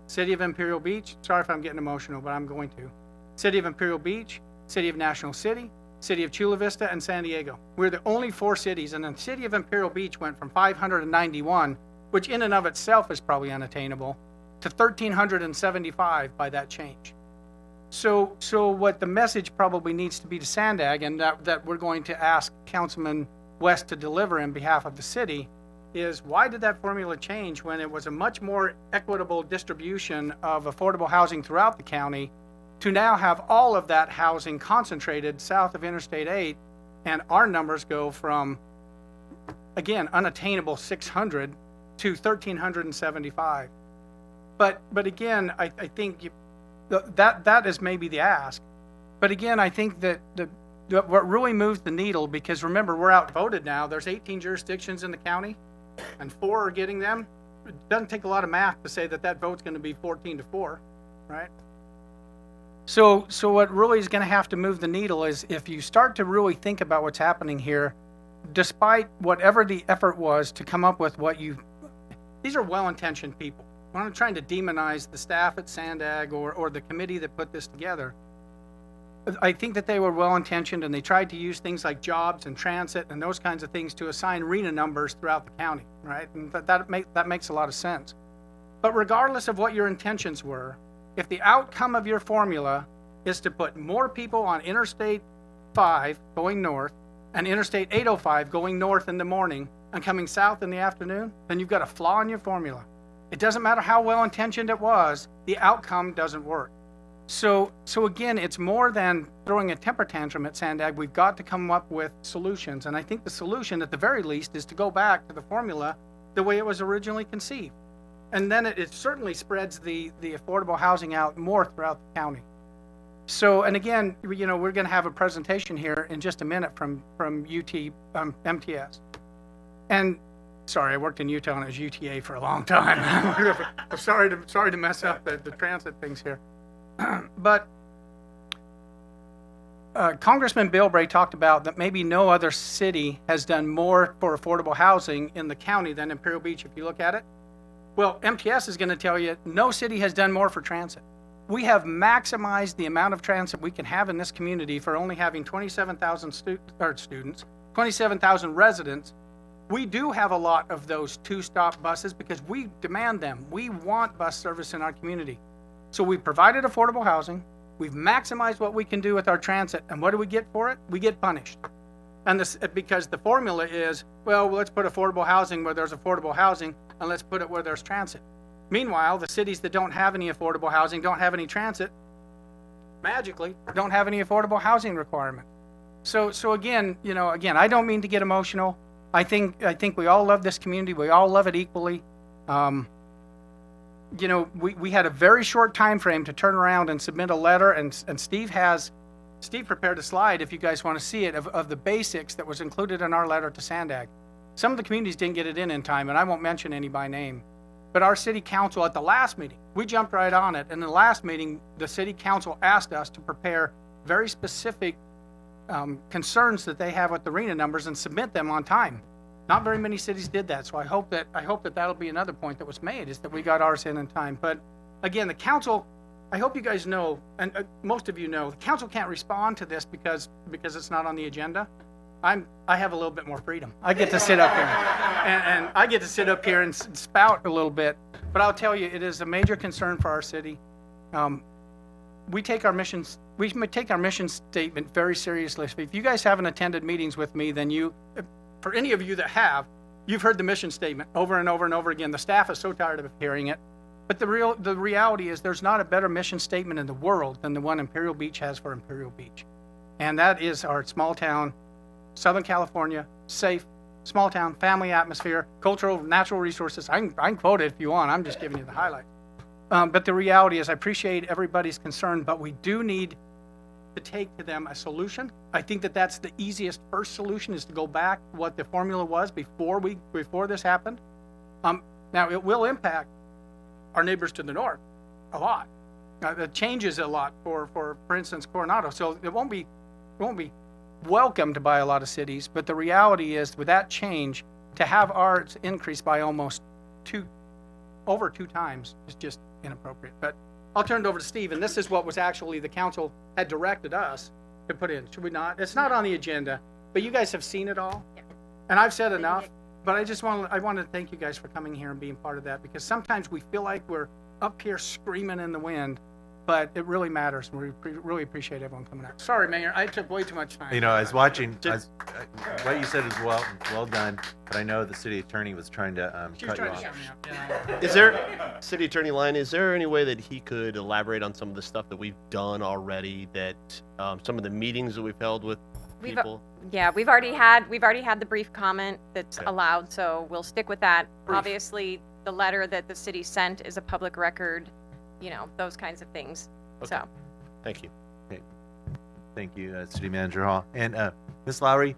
[SPEAKER 12] City of Imperial Beach, sorry if I'm getting emotional, but I'm going to. City of Imperial Beach, City of National City, City of Chula Vista, and San Diego. We're the only 4 cities, and the City of Imperial Beach went from 591, which in and of itself is probably unattainable, to 1,375 by that change. So what the message probably needs to be to Sandag, and that we're going to ask Councilman West to deliver in behalf of the city, is why did that formula change when it was a much more equitable distribution of affordable housing throughout the county to now have all of that housing concentrated south of Interstate 8, and our numbers go from, again, unattainable 600 to 1,375. But again, I think that is maybe the ask. But again, I think that what really moves the needle, because remember, we're outvoted now. There's 18 jurisdictions in the county, and 4 are getting them. It doesn't take a lot of math to say that vote's going to be 14-4, right? So what really is going to have to move the needle is if you start to really think about what's happening here, despite whatever the effort was to come up with these are well-intentioned people. I'm not trying to demonize the staff at Sandag or the committee that put this together. I think that they were well-intentioned, and they tried to use things like jobs and transit and those kinds of things to assign RENA numbers throughout the county, right? And that makes a lot of sense. But regardless of what your intentions were, if the outcome of your formula is to put more people on Interstate 5 going north and Interstate 805 going north in the morning and coming south in the afternoon, then you've got a flaw in your formula. It doesn't matter how well-intentioned it was, the outcome doesn't work. So again, it's more than throwing a temper tantrum at Sandag. We've got to come up with solutions. And I think the solution, at the very least, is to go back to the formula the way it was originally conceived. And then it certainly spreads the affordable housing out more throughout the county. So, and again, we're going to have a presentation here in just a minute from MTS. And sorry, I worked in Utah and it was UTA for a long time. I'm sorry to mess up the transit things here. But Congressman Bilbray talked about that maybe no other city has done more for affordable housing in the county than Imperial Beach, if you look at it. Well, MTS is going to tell you no city has done more for transit. We have maximized the amount of transit we can have in this community for only having 27,000 students, 27,000 residents. We do have a lot of those 2-stop buses because we demand them. We want bus service in our community. So we've provided affordable housing. We've maximized what we can do with our transit. And what do we get for it? We get punished. And this, because the formula is, well, let's put affordable housing where there's affordable housing, and let's put it where there's transit. Meanwhile, the cities that don't have any affordable housing, don't have any transit, magically don't have any affordable housing requirement. So again, I don't mean to get emotional. I think we all love this community. We all love it equally. We had a very short time frame to turn around and submit a letter, and Steve prepared a slide, if you guys want to see it, of the basics that was included in our letter to Sandag. Some of the communities didn't get it in time, and I won't mention any by name. But our city council at the last meeting, we jumped right on it. And in the last meeting, the city council asked us to prepare very specific concerns that they have with the RENA numbers and submit them on time. Not very many cities did that, so I hope that that'll be another point that was made, is that we got ours in time. But again, the council, I hope you guys know, and most of you know, the council can't respond to this because it's not on the agenda. I have a little bit more freedom. I get to sit up here, and I get to sit up here and spout a little bit. But I'll tell you, it is a major concern for our city. We take our mission statement very seriously. If you guys haven't attended meetings with me, then for any of you that have, you've heard the mission statement over and over and over again. The staff is so tired of hearing it. But the reality is there's not a better mission statement in the world than the one Imperial Beach has for Imperial Beach. And that is our small town, Southern California, safe, small town, family atmosphere, cultural, natural resources. I can quote it if you want. I'm just giving you the highlights. But the reality is I appreciate everybody's concern, but we do need to take to them a solution. I think that that's the easiest first solution, is to go back to what the formula was before this happened. Now it will impact our neighbors to the north a lot. It changes a lot for instance, Coronado. So it won't be welcomed by a lot of cities. But the reality is, with that change, to have ours increase by almost over two times is just inappropriate. But I'll turn it over to Steve, and this is what was actually the council had directed us to put in. Should we not? It's not on the agenda, but you guys have seen it all. And I've said enough, but I want to thank you guys for coming here and being part of that, because sometimes we feel like we're up here screaming in the wind, but it really matters. We really appreciate everyone coming out. Sorry, Mayor, I took way too much time.
[SPEAKER 1] You know, I was watching, what you said is well done, but I know the city attorney was trying to cut you off.
[SPEAKER 12] Yeah.
[SPEAKER 2] Is there, City Attorney Lyon, is there any way that he could elaborate on some of the stuff that we've done already, that some of the meetings that we've held with people?
[SPEAKER 17] Yeah, we've already had the brief comment that's
[SPEAKER 2] Okay.
[SPEAKER 17] allowed, so we'll stick with that.
[SPEAKER 12] Brief.
[SPEAKER 17] Obviously, the letter that the city sent is a public record, those kinds of things.
[SPEAKER 2] Okay.
[SPEAKER 17] So,
[SPEAKER 2] Thank you.
[SPEAKER 1] Thank you, City Manager Hall. And Ms. Lowry,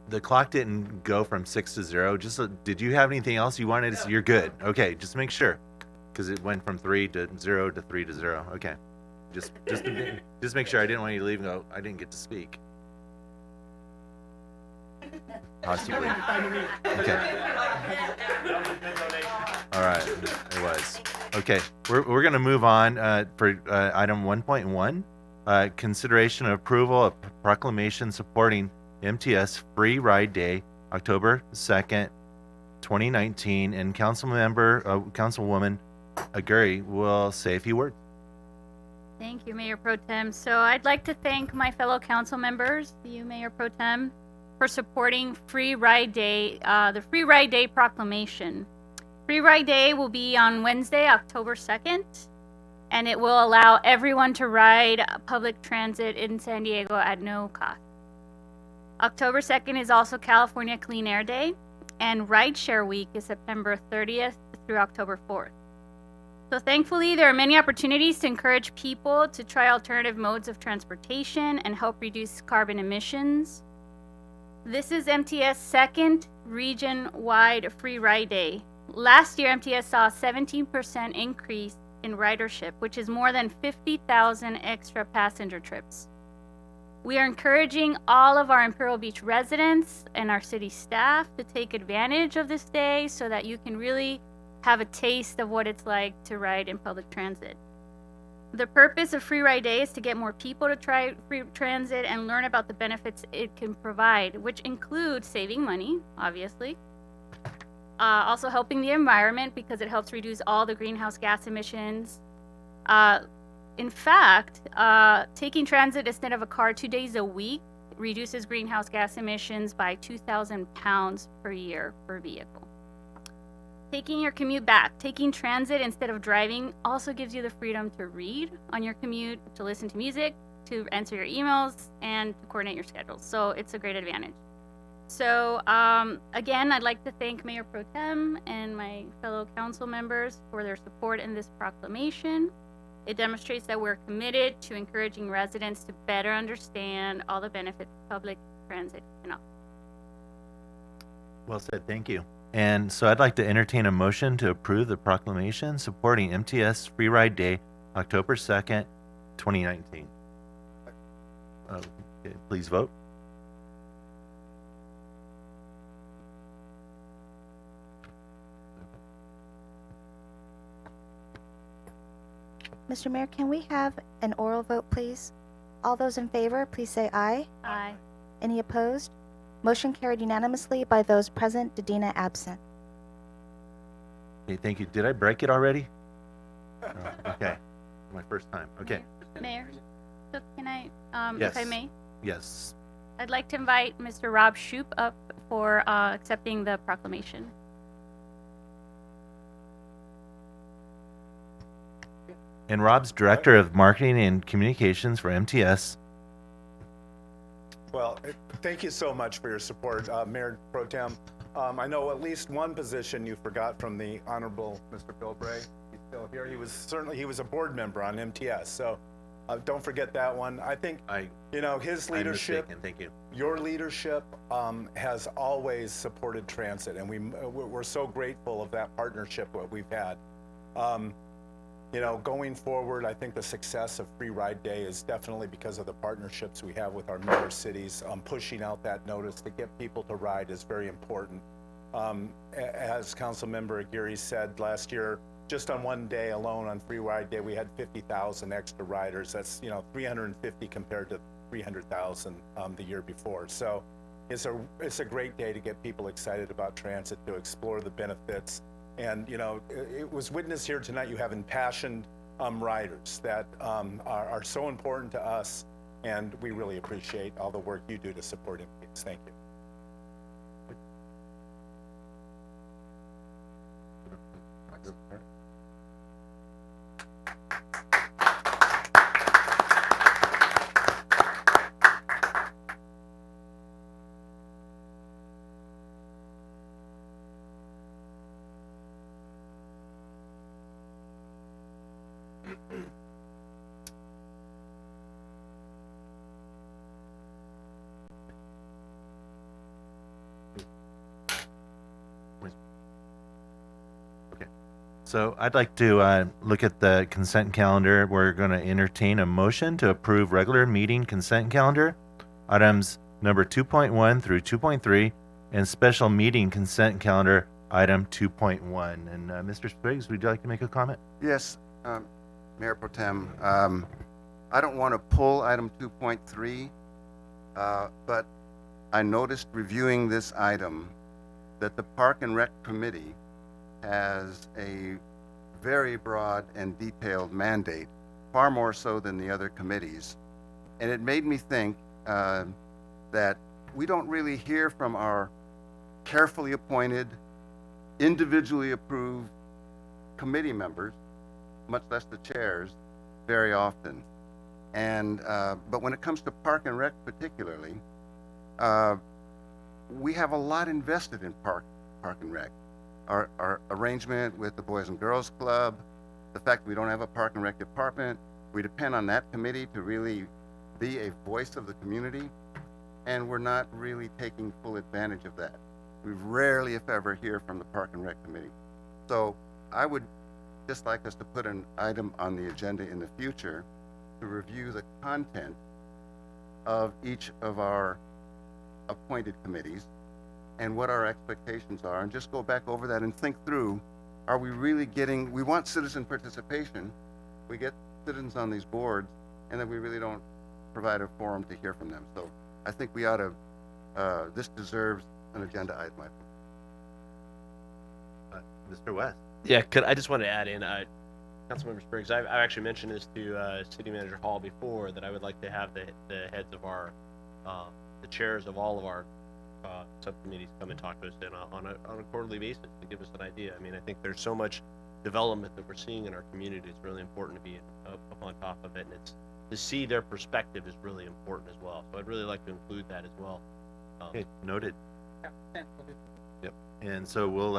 [SPEAKER 1] the clock didn't go from 6 to 0. Did you have anything else you wanted to say? You're good. Okay, just make sure, because it went from 3 to 0 to 3 to 0. Okay, just make sure. I didn't want you to leave and go, I didn't get to speak. Possibly. Okay. All right, it was. Okay, we're going to move on for item 1.1, consideration of approval of proclamation supporting MTS Free Ride Day, October 2nd, 2019, and Councilwoman Aguirre will say a few words.
[SPEAKER 4] Thank you, Mayor Pro Tem. So I'd like to thank my fellow council members, you, Mayor Pro Tem, for supporting Free Ride Day, the Free Ride Day proclamation. Free Ride Day will be on Wednesday, October 2nd, and it will allow everyone to ride public transit in San Diego at no cost. October 2nd is also California Clean Air Day, and Rideshare Week is September 30th through October 4th. So thankfully, there are many opportunities to encourage people to try alternative modes of transportation and help reduce carbon emissions. This is MTS' second region-wide Free Ride Day. Last year, MTS saw a 17% increase in ridership, which is more than 50,000 extra passenger trips. We are encouraging all of our Imperial Beach residents and our city staff to take advantage of this day so that you can really have a taste of what it's like to ride in public transit. The purpose of Free Ride Day is to get more people to try free transit and learn about the benefits it can provide, which include saving money, obviously, also helping the environment because it helps reduce all the greenhouse gas emissions. In fact, taking transit instead of a car 2 days a week reduces greenhouse gas emissions by 2,000 pounds per year per vehicle. Taking your commute back, taking transit instead of driving also gives you the freedom to read on your commute, to listen to music, to answer your emails, and to coordinate your schedules. So it's a great advantage. So again, I'd like to thank Mayor Pro Tem and my fellow council members for their support in this proclamation. It demonstrates that we're committed to encouraging residents to better understand all the benefits public transit can offer.
[SPEAKER 1] Well said, thank you. And so I'd like to entertain a motion to approve the proclamation supporting MTS Free Ride Day, October 2nd, 2019. Okay, please vote.
[SPEAKER 18] Mr. Mayor, can we have an oral vote, please? All those in favor, please say aye.
[SPEAKER 4] Aye.
[SPEAKER 18] Any opposed? Motion carried unanimously by those present, Dedina absent.
[SPEAKER 1] Okay, thank you. Did I break it already? Oh, okay, my first time. Okay.
[SPEAKER 4] Mayor, so can I,
[SPEAKER 1] Yes.
[SPEAKER 4] if I may?
[SPEAKER 1] Yes.
[SPEAKER 4] I'd like to invite Mr. Rob Shoup up for accepting the proclamation.
[SPEAKER 1] And Rob's Director of Marketing and Communications for MTS.
[SPEAKER 19] Well, thank you so much for your support, Mayor Pro Tem. I know at least one position you forgot from the Honorable Mr. Bill Bray. He's still here. He was a board member on MTS. So Don't forget that one. I think, his
[SPEAKER 1] I'm
[SPEAKER 19] leadership,
[SPEAKER 1] mistaken. Thank you.
[SPEAKER 19] your leadership has always supported transit, and we're so grateful of that partnership that we've had. Going forward, I think the success of Free Ride Day is definitely because of the partnerships we have with our member cities. Pushing out that notice to get people to ride is very important. As Councilmember Aguirre said last year, just on one day alone on Free Ride Day, we had 50,000 extra riders. That's 350 compared to 300,000 the year before. So it's a great day to get people excited about transit, to explore the benefits. And it was witnessed here tonight. You have impassioned riders that are so important to us, and we really appreciate all the work you do to support MPs. Thank you.
[SPEAKER 1] So I'd like to look at the consent calendar. We're going to entertain a motion to approve regular meeting consent calendar, items number 2.1 through 2.3, and special meeting consent calendar, item 2.1. And Mr. Spriggs, would you like to make a comment?
[SPEAKER 3] Yes, Mayor Pro Tem. I don't want to pull item 2.3, but I noticed reviewing this item that the Park and Rec Committee has a very broad and detailed mandate, far more so than the other committees. And it made me think that we don't really hear from our carefully appointed, individually approved committee members, much less the chairs, very often. And but when it comes to Park and Rec particularly, we have a lot invested in Park and Rec. Our arrangement with the Boys and Girls Club, the fact that we don't have a Park and Rec department, we depend on that committee to really be a voice of the community, and we're not really taking full advantage of that. We rarely, if ever, hear from the Park and Rec Committee. So I would just like us to put an item on the agenda in the future to review the content of each of our appointed committees and what our expectations are, and just go back over that and think through, are we really getting, we want citizen participation, we get citizens on these boards, and then we really don't provide a forum to hear from them. So I think we ought to, this deserves an agenda item.
[SPEAKER 1] Mr. West.
[SPEAKER 2] Yeah, I just wanted to add in, Councilmember Spriggs, I actually mentioned this to City Manager Hall before, that I would like to have the heads of our, the chairs of all of our subcommittees come and talk to us on a quarterly basis to give us an idea. I mean, I think there's so much development that we're seeing in our community. It's really important to be up on top of it, and it's to see their perspective is really important as well. So I'd really like to include that as well.
[SPEAKER 1] Okay, noted. Yep. And so we'll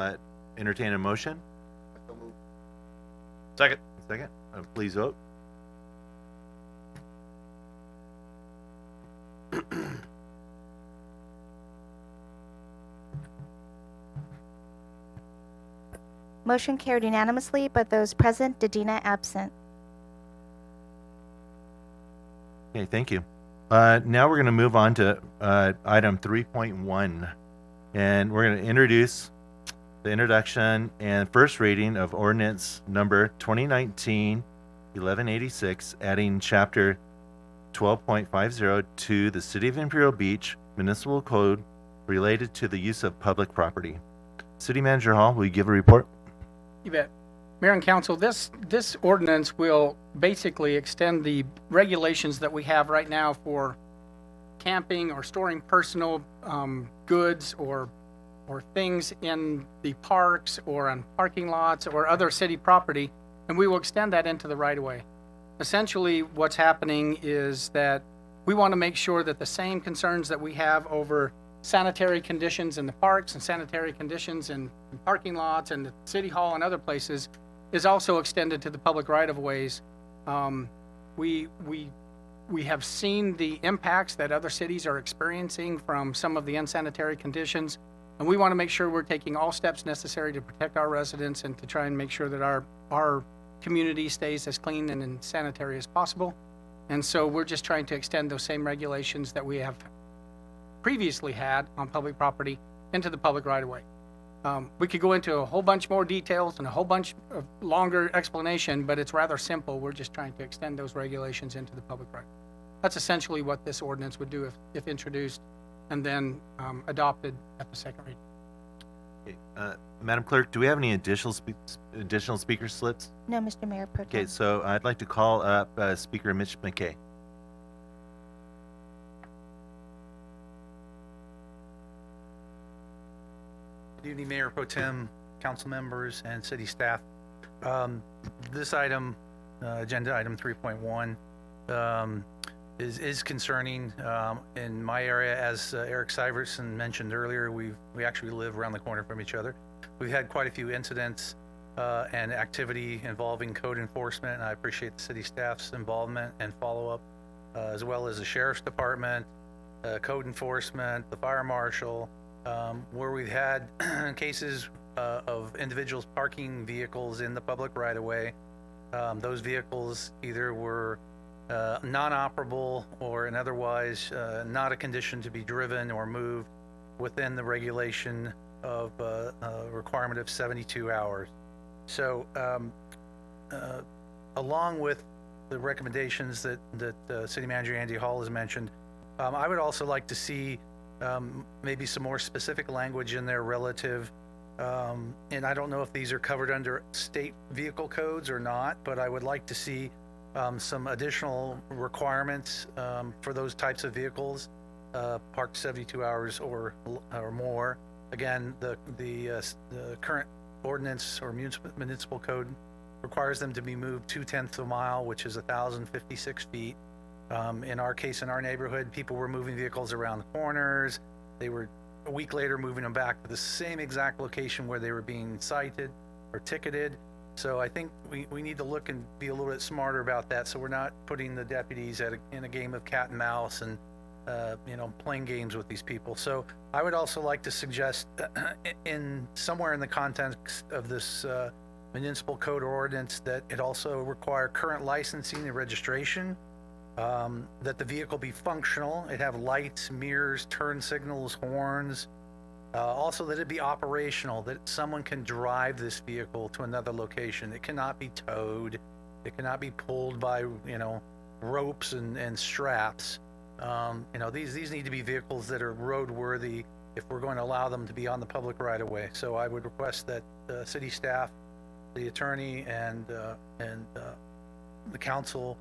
[SPEAKER 1] entertain a motion.
[SPEAKER 2] Second.
[SPEAKER 1] Second. Please vote.
[SPEAKER 18] Motion carried unanimously, but those present, Dedina absent.
[SPEAKER 1] Okay, thank you. Now we're going to move on to item 3.1, and we're going to introduce the introduction and first reading of ordinance number 2019-1186, adding chapter 12.50 to the City of Imperial Beach Municipal Code related to the use of public property. City Manager Hall, will you give a report?
[SPEAKER 12] You bet. Mayor and Council, this ordinance will basically extend the regulations that we have right now for camping or storing personal goods or things in the parks or on parking lots or other city property, and we will extend that into the right-of-way. Essentially, what's happening is that we want to make sure that the same concerns that we have over sanitary conditions in the parks and sanitary conditions in parking lots and the city hall and other places is also extended to the public right-of-ways. we have seen the impacts that other cities are experiencing from some of the unsanitary conditions, and we want to make sure we're taking all steps necessary to protect our residents and to try and make sure that our community stays as clean and sanitary as possible. And so we're just trying to extend those same regulations that we have previously had on public property into the public right-of-way. We could go into a whole bunch more details and a whole bunch of longer explanation, but it's rather simple. We're just trying to extend those regulations into the public right. That's essentially what this ordinance would do if introduced and then adopted at the second reading.
[SPEAKER 1] Okay. Madam Clerk, do we have any additional speaker slips?
[SPEAKER 18] No, Mr. Mayor Pro Tem.
[SPEAKER 1] Okay, so I'd like to call up Speaker Mitch McKay.
[SPEAKER 9] Good evening, Mayor Pro Tem, council members, and city staff. This item, agenda item 3.1, is concerning in my area. As Eric Syverson mentioned earlier, we actually live around the corner from each other. We've had quite a few incidents and activity involving code enforcement, and I appreciate the city staff's involvement and follow-up, as well as the sheriff's department, code enforcement, the fire marshal, where we've had cases of individuals parking vehicles in the public right-of-way. Those vehicles either were non-operable or in otherwise not a condition to be driven or moved within the regulation of requirement of 72 hours. So along with the recommendations that City Manager Andy Hall has mentioned, I would also like to see maybe some more specific language in there relative, and I don't know if these are covered under state vehicle codes or not, but I would like to see some additional requirements for those types of vehicles parked 72 hours or more. Again, the current ordinance or municipal code requires them to be moved 0.2 of a mile, which is 1,056 feet. In our case, in our neighborhood, people were moving vehicles around the corners. They were a week later moving them back to the same exact location where they were being cited or ticketed. So I think we need to look and be a little bit smarter about that, so we're not putting the deputies in a game of cat and mouse and playing games with these people. So I would also like to suggest in somewhere in the context of this municipal code or ordinance that it also require current licensing and registration, that the vehicle be functional, it have lights, mirrors, turn signals, horns, also that it be operational, that someone can drive this vehicle to another location. It cannot be towed, it cannot be pulled by ropes and straps. These need to be vehicles that are roadworthy if we're going to allow them to be on the public right of way. So I would request that city staff, the attorney, and the council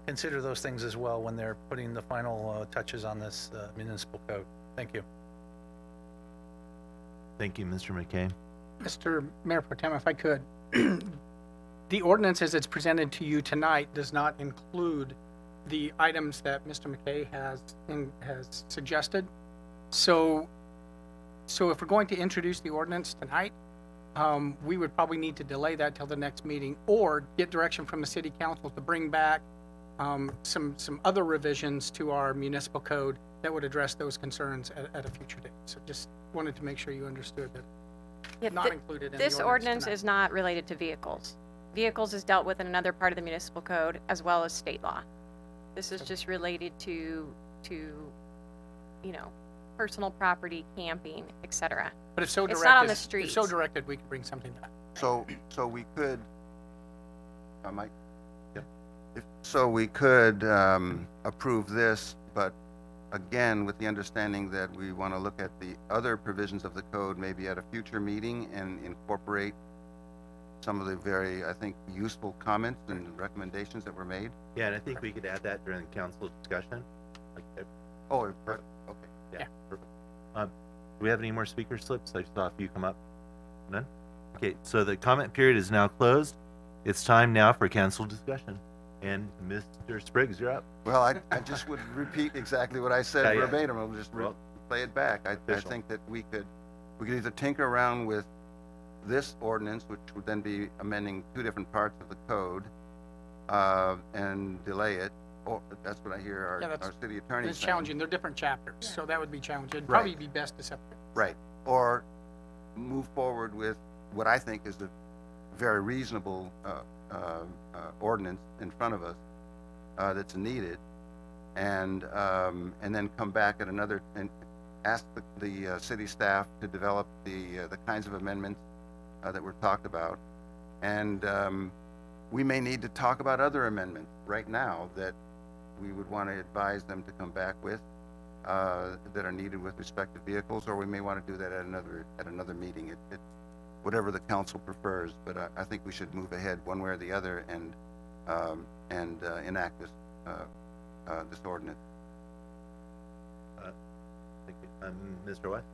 [SPEAKER 9] consider those things as well when they're putting the final touches on this municipal code. Thank you.
[SPEAKER 1] Thank you, Mr. McKay.
[SPEAKER 12] Mr. Mayor Pro Tem, if I could, the ordinance as it's presented to you tonight does not include the items that Mr. McKay has suggested. So if we're going to introduce the ordinance tonight, we would probably need to delay that till the next meeting or get direction from the city council to bring back some other revisions to our municipal code that would address those concerns at a future date. So just wanted to make sure you understood that
[SPEAKER 17] Yeah,
[SPEAKER 12] not included in
[SPEAKER 17] this
[SPEAKER 12] the
[SPEAKER 17] ordinance
[SPEAKER 12] tonight.
[SPEAKER 17] is not related to vehicles. Vehicles is dealt with in another part of the municipal code as well as state law. This is just related to personal property, camping, etc.
[SPEAKER 12] But if so directed,
[SPEAKER 17] it's not on the street.
[SPEAKER 12] if so directed, we could bring something back.
[SPEAKER 3] So we could, Mike? Yeah. So we could approve this, but again, with the understanding that we want to look at the other provisions of the code maybe at a future meeting and incorporate some of the very, I think, useful comments and recommendations that were made.
[SPEAKER 1] Yeah, and I think we could add that during the council discussion.
[SPEAKER 3] Oh, perfect. Okay.
[SPEAKER 1] Yeah. Perfect. Do we have any more speaker slips? I saw a few come up. None? Okay, so the comment period is now closed. It's time now for council discussion. And Mr. Spriggs, you're up.
[SPEAKER 3] Well, I just would repeat exactly what I said
[SPEAKER 1] Yeah, yeah.
[SPEAKER 3] verbatim. I'll just play it back. I think that we could either tinker around with this ordinance, which would then be amending two different parts of the code, and delay it. Or that's what I hear
[SPEAKER 12] Yeah,
[SPEAKER 3] our city attorney
[SPEAKER 12] It's
[SPEAKER 3] saying.
[SPEAKER 12] challenging. They're different chapters, so that would be challenging. It'd
[SPEAKER 3] Right.
[SPEAKER 12] probably be best to separate.
[SPEAKER 3] Right. Or move forward with what I think is a very reasonable ordinance in front of us that's needed, and then come back at another and ask the city staff to develop the kinds of amendments that were talked about, and we may need to talk about other amendments right now that we would want to advise them to come back with that are needed with respect to vehicles, or we may want to do that at another meeting. It whatever the council prefers, but I think we should move ahead one way or the other and enact this ordinance.
[SPEAKER 1] Thank you. Mr. West?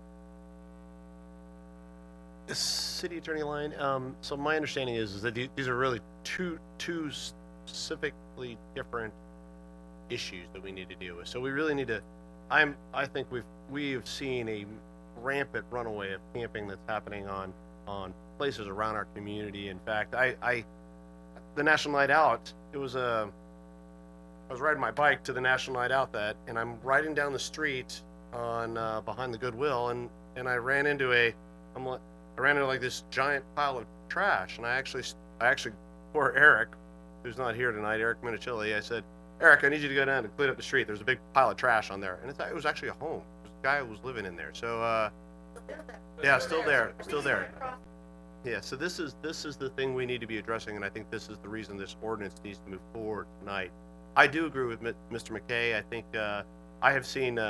[SPEAKER 2] City Attorney Line, so my understanding is that these are really two specifically different issues that we need to deal with. So we really need to, I think we've seen a rampant runaway of camping that's happening on places around our community. In fact, the National Night Out, I was riding my bike to the National Night Out and I'm riding down the street on behind the Goodwill, and I ran into like this giant pile of trash, and I actually for Eric, who's not here tonight, Eric Minichilli, I said, Eric, I need you to go down and clean up the street. There's a big pile of trash on there, and it was actually a home. It was a guy who was living in there. So yeah, still there. Yeah, so this is the thing we need to be addressing, and I think this is the reason this ordinance needs to move forward tonight. I do agree with Mr. McKay. I think I have seen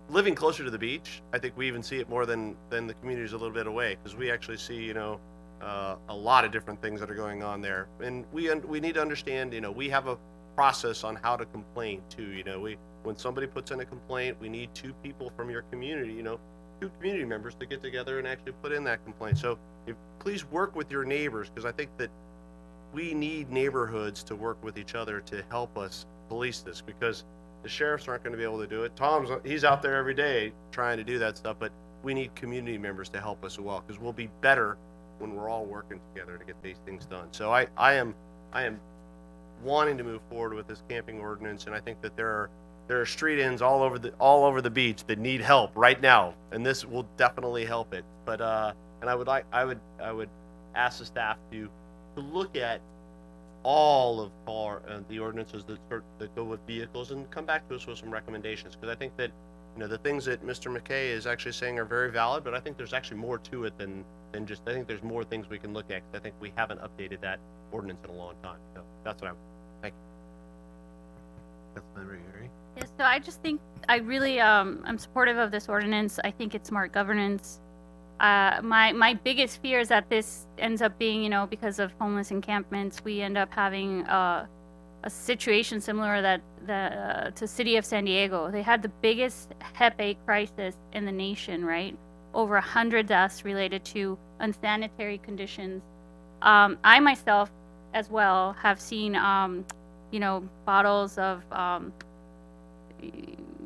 [SPEAKER 2] living closer to the beach. I think we even see it more than the communities a little bit away, because we actually see a lot of different things that are going on there, and we need to understand. We have a process on how to complain too. When somebody puts in a complaint, we need two people from your community, two community members to get together and actually put in that complaint. So please work with your neighbors, because I think that we need neighborhoods to work with each other to help us police this, because the sheriffs aren't going to be able to do it. He's out there every day trying to do that stuff, but we need community members to help us as well, because we'll be better when we're all working together to get these things done. So I am wanting to move forward with this camping ordinance, and I think that there are street ends all over the beach that need help right now, and this will definitely help it. But and I would ask the staff to look at all of the ordinances that go with vehicles and come back to us with some recommendations, because I think that the things that Mr. McKay is actually saying are very valid, but I think there's actually more to it than just, I think there's more things we can look at, because I think we haven't updated that ordinance in a long time. So that's what thank you.
[SPEAKER 1] Councilmember Yuri?
[SPEAKER 4] Yes, so I just think I really I'm supportive of this ordinance. I think it's smart governance. My biggest fear is that this ends up being, because of homeless encampments, we end up having a situation similar to City of San Diego. They had the biggest HEP crisis in the nation, right? Over 100 deaths related to unsanitary conditions. I myself, as well, have seen, bottles of,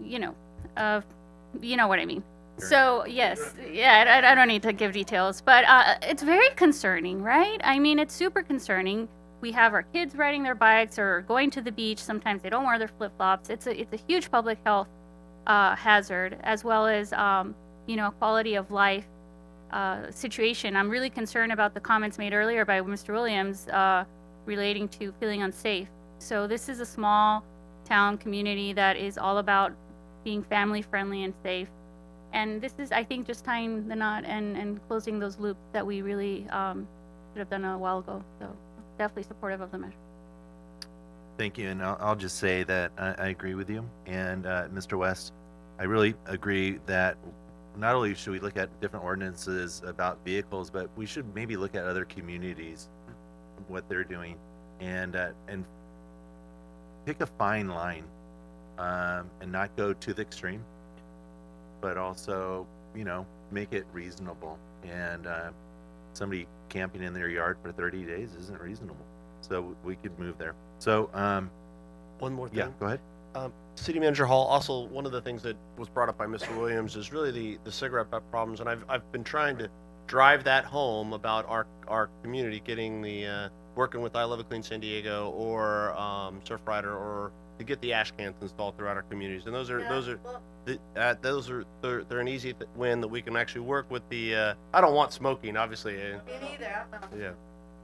[SPEAKER 4] you know what I mean. So yes, yeah, I don't need to give details, but it's very concerning, right? I mean, it's super concerning. We have our kids riding their bikes or going to the beach. Sometimes they don't wear their flip-flops. It's a huge public health hazard, as well as quality of life situation. I'm really concerned about the comments made earlier by Mr. Williams relating to feeling unsafe. So this is a small town community that is all about being family friendly and safe. And this is, I think, just tying the knot and closing those loops that we really should have done a while ago. So definitely supportive of the measure.
[SPEAKER 1] Thank you, and I'll just say that I agree with you. And Mr. West, I really agree that not only should we look at different ordinances about vehicles, but we should maybe look at other communities, what they're doing, and pick a fine line, and not go to the extreme, but also, make it reasonable. And somebody camping in their yard for 30 days isn't reasonable. So we could move there. So,
[SPEAKER 2] one more thing.
[SPEAKER 1] Yeah, go ahead.
[SPEAKER 2] City Manager Hall, also one of the things that was brought up by Mr. Williams is really the cigarette butt problems, and I've been trying to drive that home about our community getting the working with I Love It Clean San Diego or Surfrider, or to get the ash cans installed throughout our communities. And those are they're an easy win that we can actually work with the. I don't want smoking, obviously. Yeah.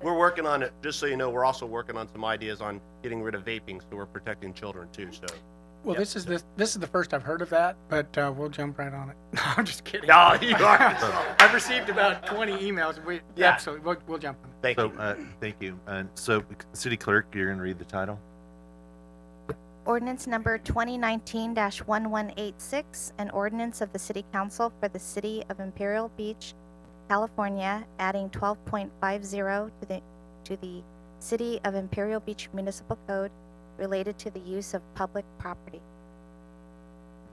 [SPEAKER 2] We're working on it. Just so you know, we're also working on some ideas on getting rid of vaping, so we're protecting children too. So.
[SPEAKER 12] Well,
[SPEAKER 2] Yep.
[SPEAKER 12] this is the first I've heard of that, but we'll jump right on it. No, I'm just kidding.
[SPEAKER 2] No, you are.
[SPEAKER 12] I've received about 20 emails.
[SPEAKER 2] Yeah.
[SPEAKER 12] Absolutely. We'll jump on it.
[SPEAKER 2] Thank you.
[SPEAKER 1] Thank you. So, City Clerk, you're going to read the title.
[SPEAKER 18] Ordinance number 2019-1186, an ordinance of the City Council for the City of Imperial Beach, California, adding 12.50 to the City of Imperial Beach Municipal Code related to the use of public property.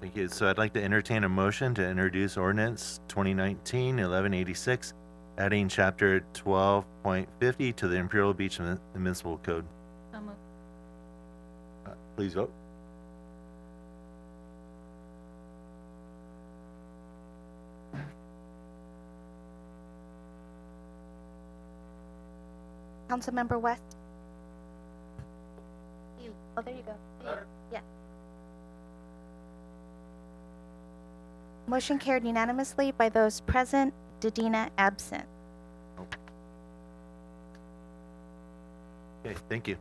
[SPEAKER 1] Thank you. So I'd like to entertain a motion to introduce ordinance 2019-1186, adding chapter 12.50 to the Imperial Beach Municipal Code.
[SPEAKER 4] So moved.
[SPEAKER 1] Please vote.
[SPEAKER 18] Councilmember West? Oh, there you go. Yeah. Motion carried unanimously by those present, Dedina absent.
[SPEAKER 1] Okay, thank you.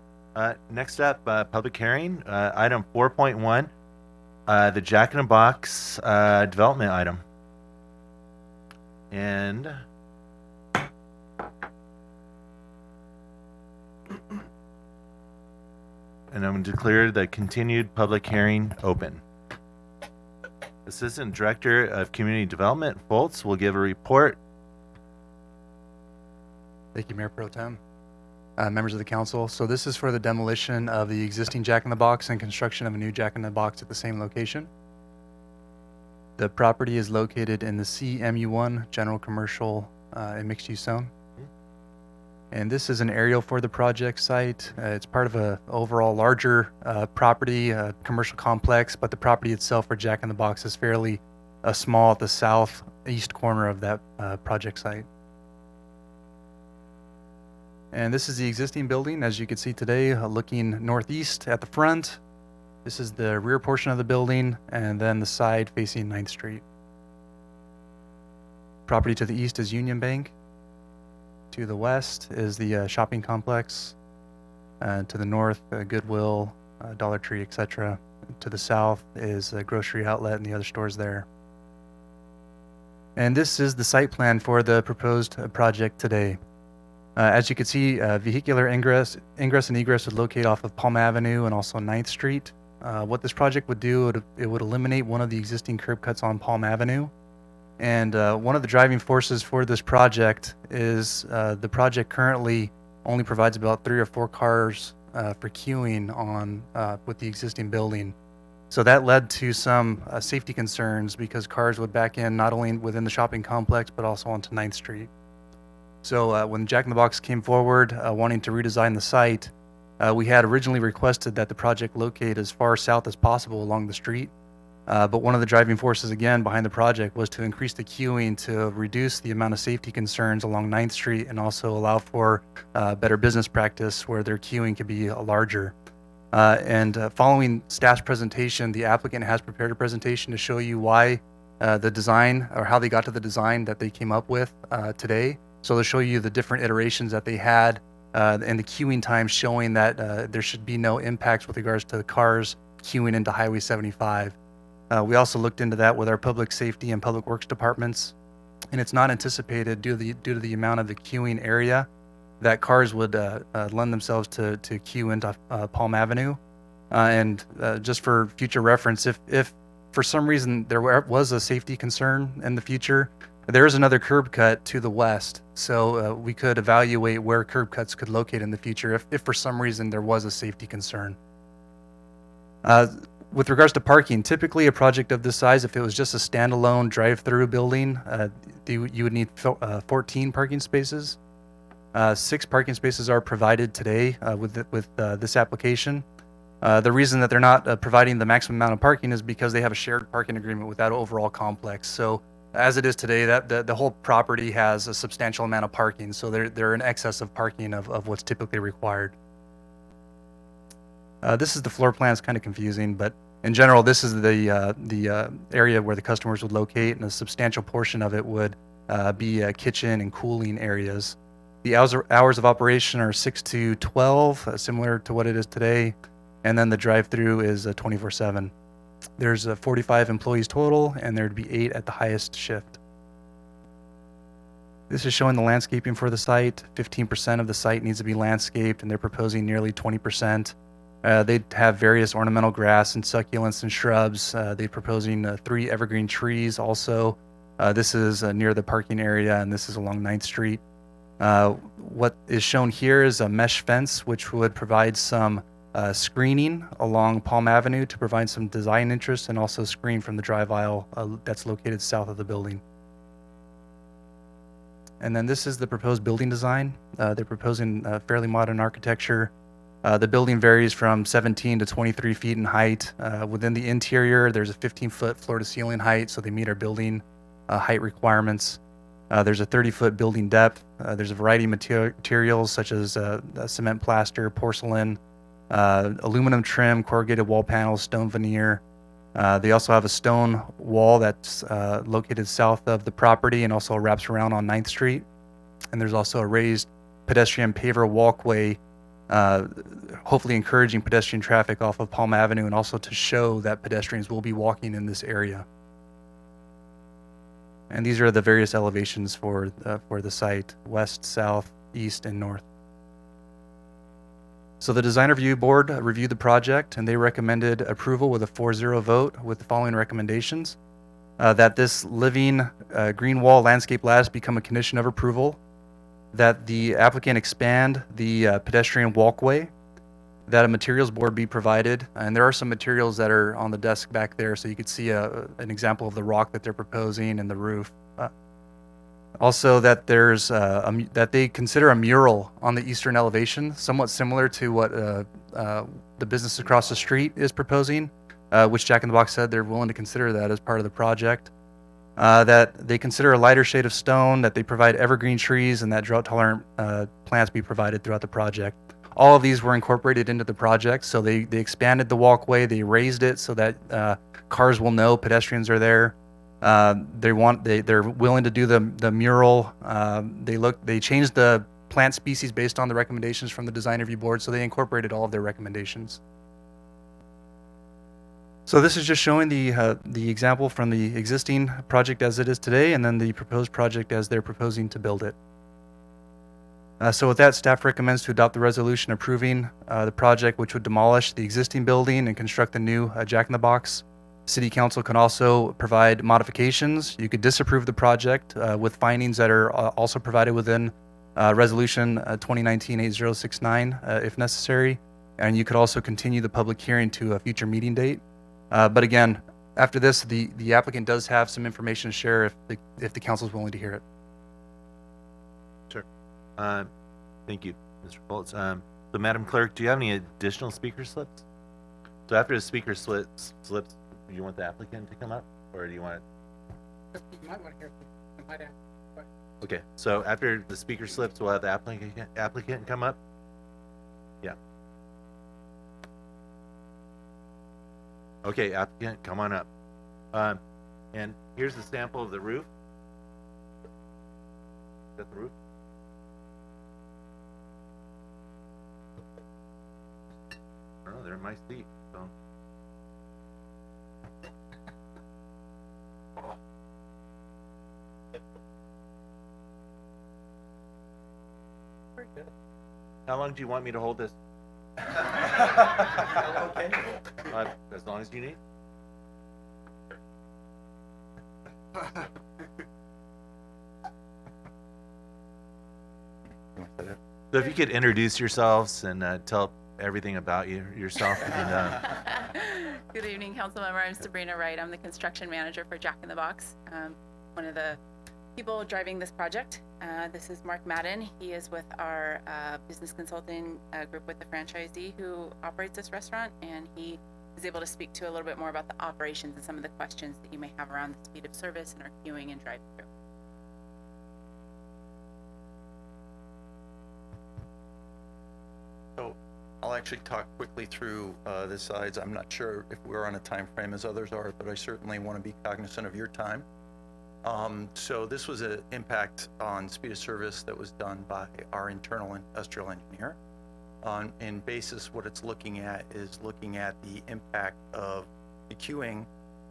[SPEAKER 1] Next up, public hearing, item 4.1, the Jack in the Box development item. And I'm going to declare the continued public hearing open. Assistant Director of Community Development, Foltz, will give a report.
[SPEAKER 20] Thank you, Mayor Pro Tem. Members of the council. So this is for the demolition of the existing Jack in the Box and construction of a new Jack in the Box at the same location. The property is located in the CMU1 General Commercial and Mixed Use Zone. And this is an aerial for the project site. It's part of a overall larger property, commercial complex, but the property itself for Jack in the Box is fairly small at the southeast corner of that project site. And this is the existing building, as you can see today, looking northeast at the front. This is the rear portion of the building, and then the side facing 9th Street. Property to the east is Union Bank. To the west is the shopping complex. To the north, Goodwill, Dollar Tree, etc. To the south is a grocery outlet and the other stores there. And this is the site plan for the proposed project today. As you can see, vehicular ingress and egress would locate off of Palm Avenue and also 9th Street. What this project would do, it would eliminate one of the existing curb cuts on Palm Avenue. And one of the driving forces for this project is the project currently only provides about 3 or 4 cars for queuing on with the existing building. So that led to some safety concerns because cars would back in not only within the shopping complex but also onto 9th Street. So when Jack in the Box came forward wanting to redesign the site, we had originally requested that the project locate as far south as possible along the street. But one of the driving forces again behind the project was to increase the queuing to reduce the amount of safety concerns along 9th Street and also allow for better business practice where their queuing could be larger. Following staff's presentation, the applicant has prepared a presentation to show you why the design or how they got to the design that they came up with today. So they'll show you the different iterations that they had and the queuing time showing that there should be no impacts with regards to the cars queuing into Highway 75. We also looked into that with our public safety and public works departments, and it's not anticipated due to the amount of the queuing area that cars would lend themselves to queue into Palm Avenue. Just for future reference, if for some reason there was a safety concern in the future, there is another curb cut to the west, so we could evaluate where curb cuts could locate in the future if for some reason there was a safety concern. With regards to parking, typically a project of this size, if it was just a standalone drive-through building, you would need 14 parking spaces. 6 parking spaces are provided today with this application. The reason that they're not providing the maximum amount of parking is because they have a shared parking agreement with that overall complex. So As it is today, the whole property has a substantial amount of parking, so they're in excess of parking of what's typically required. This is the floor plan. It's kind of confusing, but in general, this is the area where the customers would locate, and a substantial portion of it would be kitchen and cooling areas. The hours of operation are 6 to 12, similar to what it is today, and then the drive-through is 24/7. There's 45 employees total, and there'd be 8 at the highest shift. This is showing the landscaping for the site. 15% of the site needs to be landscaped, and they're proposing nearly 20%. They'd have various ornamental grass and succulents and shrubs. They're proposing 3 evergreen trees also. This is near the parking area, and this is along 9th Street. What is shown here is a mesh fence, which would provide some screening along Palm Avenue to provide some design interest, and also screen from the drive aisle that's located south of the building. And then this is the proposed building design. They're proposing fairly modern architecture. The building varies from 17 to 23 feet in height. Within the interior, there's a 15-foot floor-to-ceiling height, so they meet our building height requirements. There's a 30-foot building depth. There's a variety of materials such as cement plaster, porcelain, aluminum trim, corrugated wall panels, stone veneer. They also have a stone wall that's located south of the property and also wraps around on 9th Street. And there's also a raised pedestrian paver walkway, hopefully encouraging pedestrian traffic off of Palm Avenue, and also to show that pedestrians will be walking in this area. And these are the various elevations for the site: west, south, east, and north. So the design review board reviewed the project, and they recommended approval with a 4-0 vote with the following recommendations: that this living green wall landscape lattice become a condition of approval, that the applicant expand the pedestrian walkway, that a materials board be provided, and there are some materials that are on the desk back there, so you could see an example of the rock that they're proposing and the roof. Also, that there's that they consider a mural on the eastern elevation, somewhat similar to what the business across the street is proposing, which Jack in the Box said they're willing to consider that as part of the project. That they consider a lighter shade of stone, that they provide evergreen trees, and that drought-tolerant plants be provided throughout the project. All of these were incorporated into the project, so they expanded the walkway, they raised it so that cars will know pedestrians are there. They're willing to do the mural. They changed the plant species based on the recommendations from the design review board, so they incorporated all of their recommendations. So this is just showing the example from the existing project as it is today, and then the proposed project as they're proposing to build it. So with that, staff recommends to adopt the resolution approving the project, which would demolish the existing building and construct a new Jack in the Box. City Council can also provide modifications. You could disapprove the project with findings that are also provided within Resolution 2019-8069 if necessary. And you could also continue the public hearing to a future meeting date. But again, after this, the applicant does have some information to share if the council is willing to hear it.
[SPEAKER 1] Sure. Thank you, Mr. Fultz. So, Madam Clerk, do you have any additional speaker slips? So after the speaker slips, do you want the applicant to come up, or do you want it?
[SPEAKER 12] You might want to hear. You might ask.
[SPEAKER 1] Okay, so after the speaker slips, we'll have the applicant come up. Yeah. Okay, applicant, come on up. And here's the sample of the roof. Is that the roof? Oh, they're in my seat. So.
[SPEAKER 12] Very good.
[SPEAKER 1] How long do you want me to hold this?
[SPEAKER 12] Okay.
[SPEAKER 1] As long as you need. So if you could introduce yourselves and tell everything about yourself. And,
[SPEAKER 21] Good evening, council member. I'm Sabrina Wright. I'm the construction manager for Jack in the Box. One of the people driving this project. This is Mark Madden. He is with our business consulting group with the franchisee who operates this restaurant, and he is able to speak to a little bit more about the operations and some of the questions that you may have around the speed of service and our queuing and drive-through.
[SPEAKER 5] So I'll actually talk quickly through the sides. I'm not sure if we're on a time frame as others are, but I certainly want to be cognizant of your time. So this was an impact on speed of service that was done by our internal industrial engineer. In basis, what it's looking at is looking at the impact of the queuing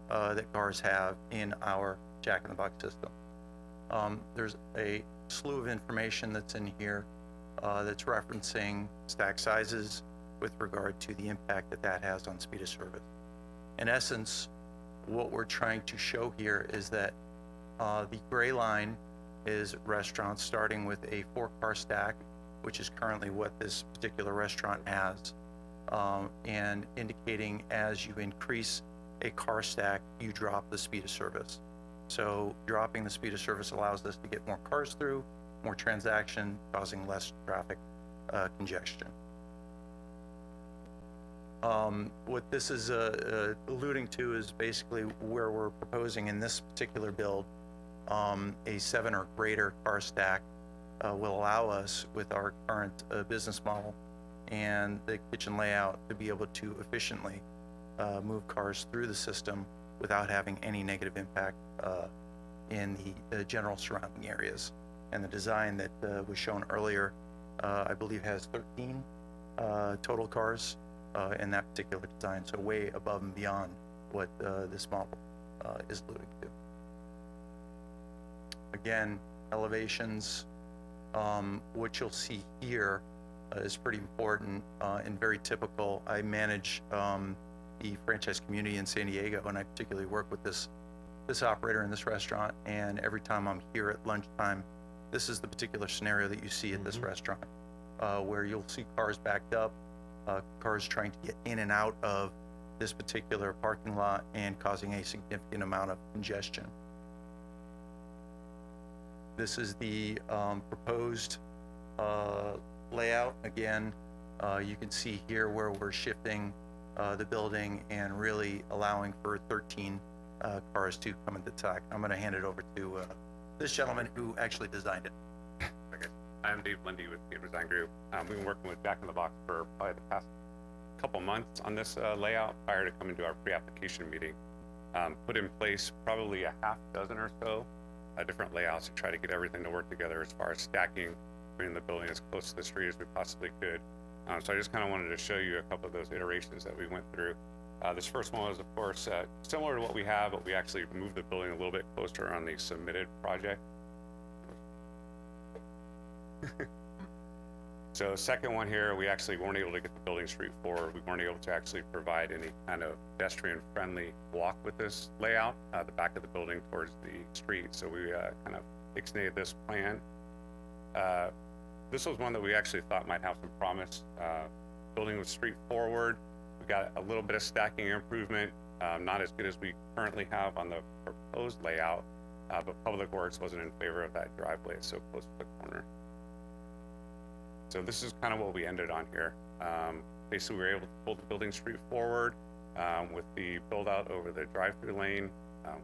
[SPEAKER 5] that cars have in our Jack-in-the-Box system. There's a slew of information that's in here that's referencing stack sizes with regard to the impact that that has on speed of service. In essence, what we're trying to show here is that the gray line is restaurants starting with a 4-car stack, which is currently what this particular restaurant has, and indicating as you increase a car stack, you drop the speed of service. So dropping the speed of service allows us to get more cars through, more transaction, causing less traffic congestion. What this is alluding to is basically where we're proposing in this particular build, a 7 or greater car stack will allow us, with our current business model and the kitchen layout, to be able to efficiently move cars through the system without having any negative impact in the general surrounding areas. And the design that was shown earlier, I believe, has 13 total cars in that particular design, so way above and beyond what this model is alluding to. Again, elevations, what you'll see here is pretty important and very typical. I manage the franchise community in San Diego, and I particularly work with this operator in this restaurant, and every time I'm here at lunchtime, this is the particular scenario that you see at this restaurant, where you'll see cars backed up, cars trying to get in and out of this particular parking lot and causing a significant amount of congestion. This is the proposed layout. Again, you can see here where we're shifting the building and really allowing for 13 cars to come into attack. I'm going to hand it over to this gentleman who actually designed it.
[SPEAKER 22] Okay. I'm Dave Lindy with the Design Group. We've been working with Jack in the Box for probably the past couple months on this layout prior to coming to our pre-application meeting. Put in place probably a half dozen or so different layouts to try to get everything to work together as far as stacking, bringing the building as close to the street as we possibly could. So I just kind of wanted to show you a couple of those iterations that we went through. This first one was, of course, similar to what we have, but we actually moved the building a little bit closer on the submitted project. So second one here, we actually weren't able to get the building street forward. We weren't able to actually provide any kind of pedestrian-friendly walk with this layout, the back of the building towards the street. So we kind of ixnayed this plan. This was one that we actually thought might have some promise. Building with street forward, we got a little bit of stacking improvement, not as good as we currently have on the proposed layout, but Public Works wasn't in favor of that driveway so close to the corner. So this is kind of what we ended on here. Basically, we were able to pull the building street forward with the build out over the drive-through lane.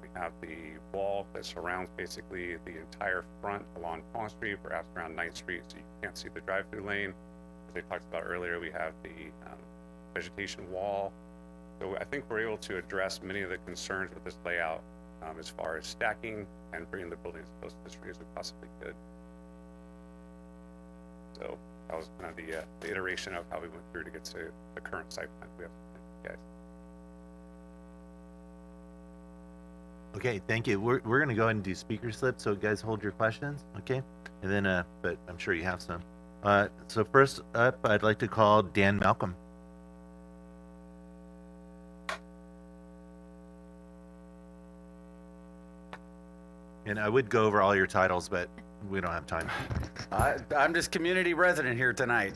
[SPEAKER 22] We have the wall that surrounds basically the entire front along Palm Street, perhaps around 9th Street, so you can't see the drive-through lane. As I talked about earlier, we have the vegetation wall. So I think we're able to address many of the concerns with this layout as far as stacking and bringing the building as close to the street as we possibly could. So that was kind of the iteration of how we went through to get to the current site plan we have for you guys.
[SPEAKER 1] Okay, thank you. We're going to go ahead and do speaker slips, so guys hold your questions, okay? And then, but I'm sure you have some. So first up, I'd like to call Dan Malcolm. And I would go over all your titles, but we don't have time.
[SPEAKER 23] I'm just community resident here tonight.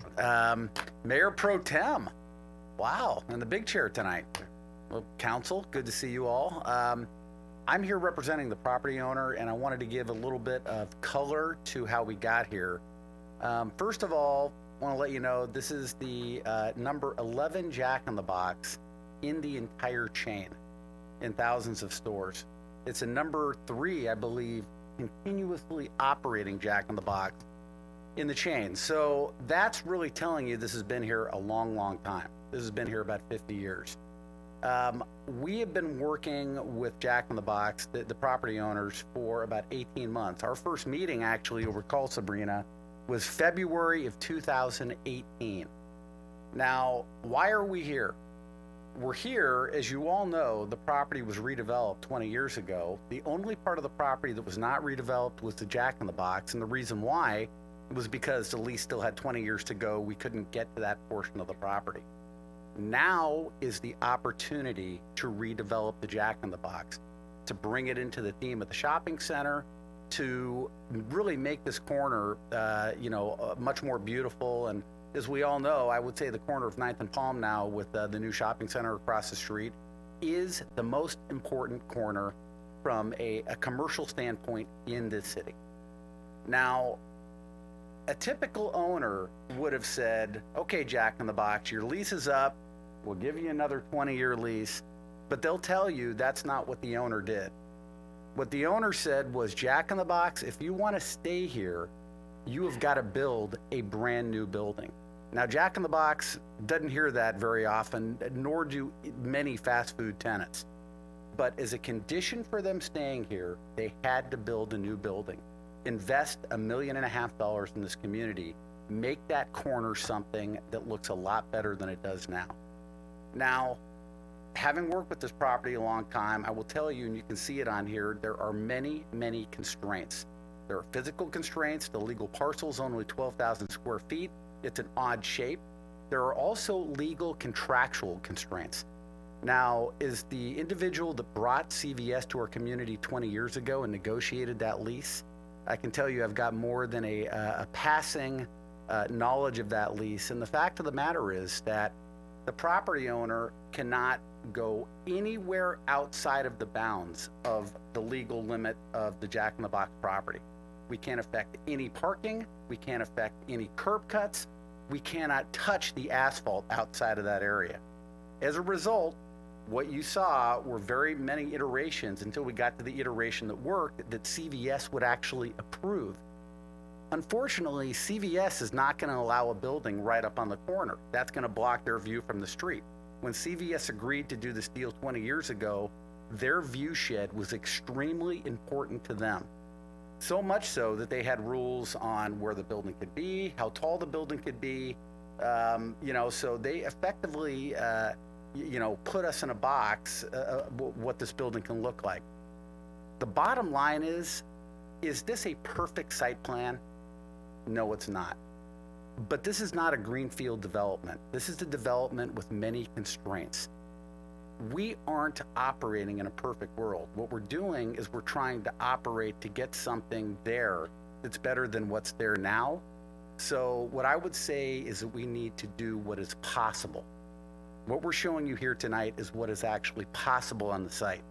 [SPEAKER 23] Mayor Pro Tem. Wow, in the big chair tonight. Well, council, good to see you all. I'm here representing the property owner, and I wanted to give a little bit of color to how we got here. First of all, I want to let you know this is the number 11 Jack in the Box in the entire chain in thousands of stores. It's a number 3, I believe, continuously operating Jack in the Box in the chain. So that's really telling you this has been here a long, long time. This has been here about 50 years. We have been working with Jack in the Box, the property owners, for about 18 months. Our first meeting, actually, you'll recall, Sabrina, was February of 2018. Now, why are we here? We're here, as you all know, the property was redeveloped 20 years ago. The only part of the property that was not redeveloped was the Jack in the Box, and the reason why was because the lease still had 20 years to go. We couldn't get to that portion of the property. Now is the opportunity to redevelop the Jack in the Box, to bring it into the theme of the shopping center, to really make this corner, much more beautiful. And as we all know, I would say the corner of 9th and Palm now with the new shopping center across the street is the most important corner from a commercial standpoint in this city. Now, a typical owner would have said, okay, Jack in the Box, your lease is up. We'll give you another 20-year lease. But they'll tell you that's not what the owner did. What the owner said was, Jack in the Box, if you want to stay here, you have got to build a brand new building. Now, Jack in the Box doesn't hear that very often, nor do many fast food tenants. But as a condition for them staying here, they had to build a new building, invest $1.5 million in this community, make that corner something that looks a lot better than it does now. Now, having worked with this property a long time, I will tell you, and you can see it on here, there are many, many constraints. There are physical constraints. The legal parcel is only 12,000 square feet. It's an odd shape. There are also legal contractual constraints. Now, is the individual that brought CVS to our community 20 years ago and negotiated that lease, I can tell you I've got more than a passing knowledge of that lease. And the fact of the matter is that the property owner cannot go anywhere outside of the bounds of the legal limit of the Jack in the Box property. We can't affect any parking. We can't affect any curb cuts. We cannot touch the asphalt outside of that area. As a result, what you saw were very many iterations until we got to the iteration that worked, that CVS would actually approve. Unfortunately, CVS is not going to allow a building right up on the corner. That's going to block their view from the street. When CVS agreed to do this deal 20 years ago, their view shed was extremely important to them. So much so that they had rules on where the building could be, how tall the building could be, so they effectively, put us in a box, what this building can look like. The bottom line is this a perfect site plan? No, it's not. But this is not a greenfield development. This is a development with many constraints. We aren't operating in a perfect world. What we're doing is we're trying to operate to get something there that's better than what's there now. So what I would say is that we need to do what is possible. What we're showing you here tonight is what is actually possible on the site.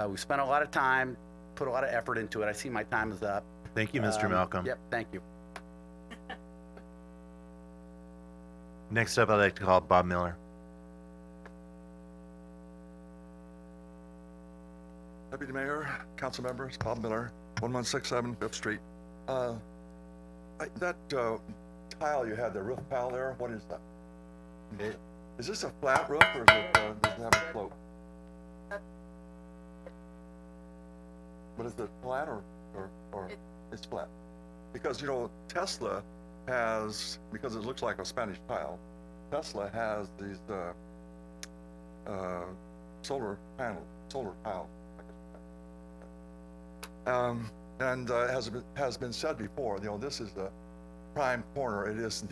[SPEAKER 23] We spent a lot of time, put a lot of effort into it. I see my time is up.
[SPEAKER 1] Thank you, Mr. Malcolm.
[SPEAKER 23] Yep, thank you.
[SPEAKER 1] Next up, I'd like to call Bob Miller.
[SPEAKER 6] Deputy Mayor, council members, Bob Miller, 1167 5th Street. That tile you had, the roof tile there, what is that? Is this a flat roof or is it, does it have a slope? But is it flat or it's flat? Because, Tesla has, because it looks like a Spanish tile, Tesla has these solar tile. And has been said before, this is the prime corner. It is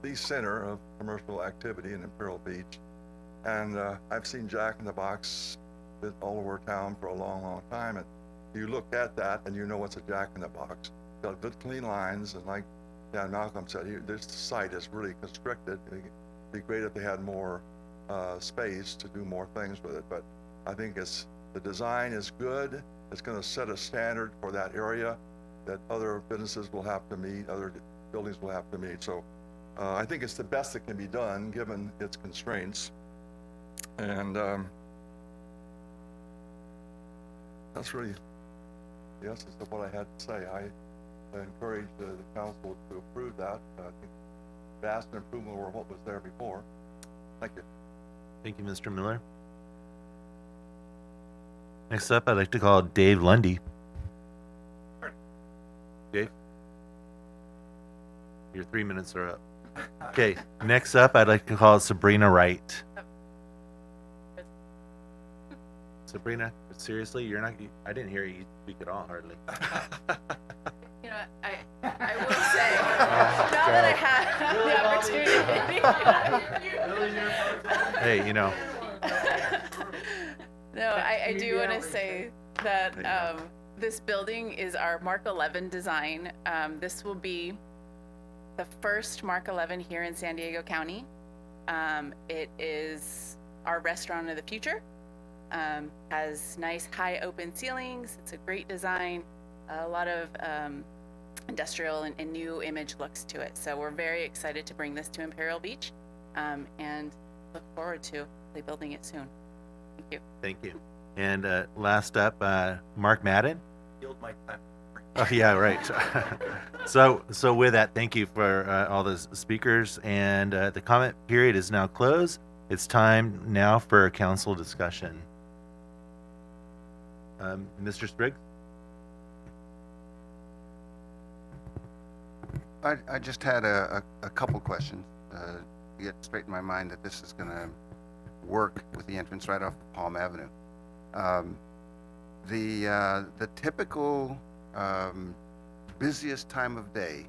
[SPEAKER 6] the center of commercial activity in Imperial Beach. And I've seen Jack in the Box all over town for a long, long time. And you look at that and you know it's a Jack in the Box. Got good clean lines, and like Dan Malcolm said, this site is really constricted. It'd be great if they had more space to do more things with it. But I think the design is good. It's going to set a standard for that area that other businesses will have to meet, other buildings will have to meet. So I think it's the best that can be done given its constraints. And that's really the essence of what I had to say. I encourage the council to approve that. I think vast improvement over what was there before. Thank you.
[SPEAKER 1] Thank you, Mr. Miller. Next up, I'd like to call Dave Lundy. Dave? Your 3 minutes are up. Okay, next up, I'd like to call Sabrina Wright. Sabrina, seriously, you're not, I didn't hear you speak at all, hardly.
[SPEAKER 21] You know, I will say, now that I have the opportunity.
[SPEAKER 1] Hey, you know.
[SPEAKER 21] No, I do want to say that this building is our Mark 11 design. This will be the first Mark 11 here in San Diego County. It is our restaurant of the future. Has nice high open ceilings. It's a great design, a lot of industrial and new image looks to it. So we're very excited to bring this to Imperial Beach and look forward to building it soon. Thank you.
[SPEAKER 1] Thank you. And last up, Mark Madden.
[SPEAKER 5] Yield my time.
[SPEAKER 1] Oh, yeah, right. So with that, thank you for all the speakers. And the comment period is now closed. It's time now for a council discussion. Mr. Spriggs?
[SPEAKER 3] I just had a couple questions to get straight in my mind that this is going to work with the entrance right off of Palm Avenue. The typical busiest time of day,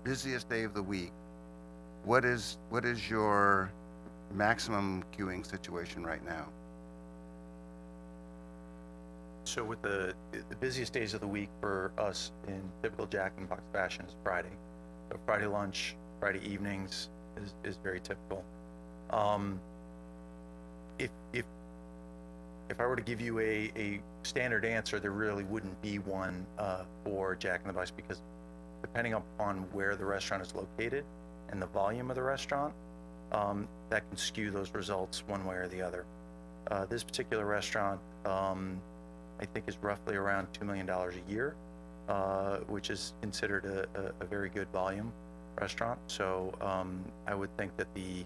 [SPEAKER 3] busiest day of the week, what is your maximum queuing situation right now?
[SPEAKER 5] So with the busiest days of the week for us in typical Jack in the Box fashion is Friday. So Friday lunch, Friday evenings is very typical. If I were to give you a standard answer, there really wouldn't be one for Jack in the Box, because depending upon where the restaurant is located and the volume of the restaurant, that can skew those results one way or the other. This particular restaurant, I think, is roughly around $2 million a year, which is considered a very good volume restaurant. So I would think that the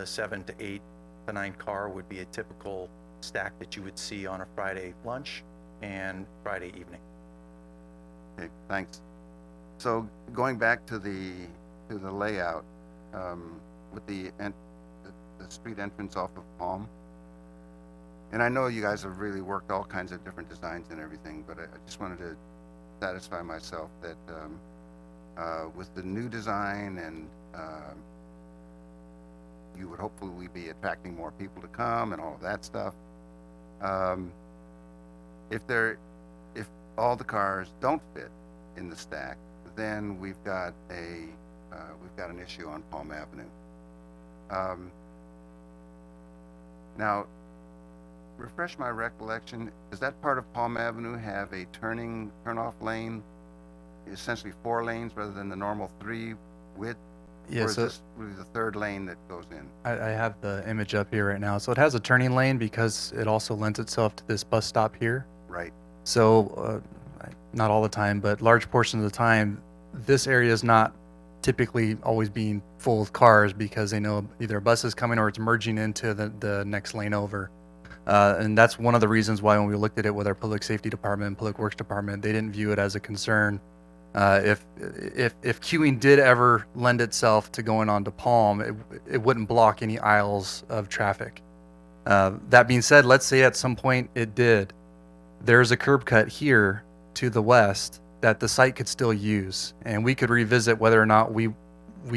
[SPEAKER 5] 7 to 8 to 9 car would be a typical stack that you would see on a Friday lunch and Friday evening.
[SPEAKER 3] Okay, thanks. So going back to the layout, with the street entrance off of Palm, and I know you guys have really worked all kinds of different designs and everything, but I just wanted to satisfy myself that with the new design and you would hopefully be attracting more people to come and all of that stuff. If all the cars don't fit in the stack, then we've got an issue on Palm Avenue. Now, refresh my recollection, does that part of Palm Avenue have a turn-off lane, essentially 4 lanes rather than the normal 3 width?
[SPEAKER 20] Yeah,
[SPEAKER 3] or is
[SPEAKER 20] so
[SPEAKER 3] this really the 3rd lane that goes in?
[SPEAKER 20] I have the image up here right now. So it has a turning lane because it also lends itself to this bus stop here.
[SPEAKER 3] Right.
[SPEAKER 20] So not all the time, but large portions of the time, this area is not typically always being full of cars because they know either a bus is coming or it's merging into the next lane over. And that's one of the reasons why when we looked at it with our public safety department and public works department, they didn't view it as a concern. If queuing did ever lend itself to going on to Palm, it wouldn't block any aisles of traffic. That being said, let's say at some point it did. There's a curb cut here to the west that the site could still use, and we could revisit whether or not we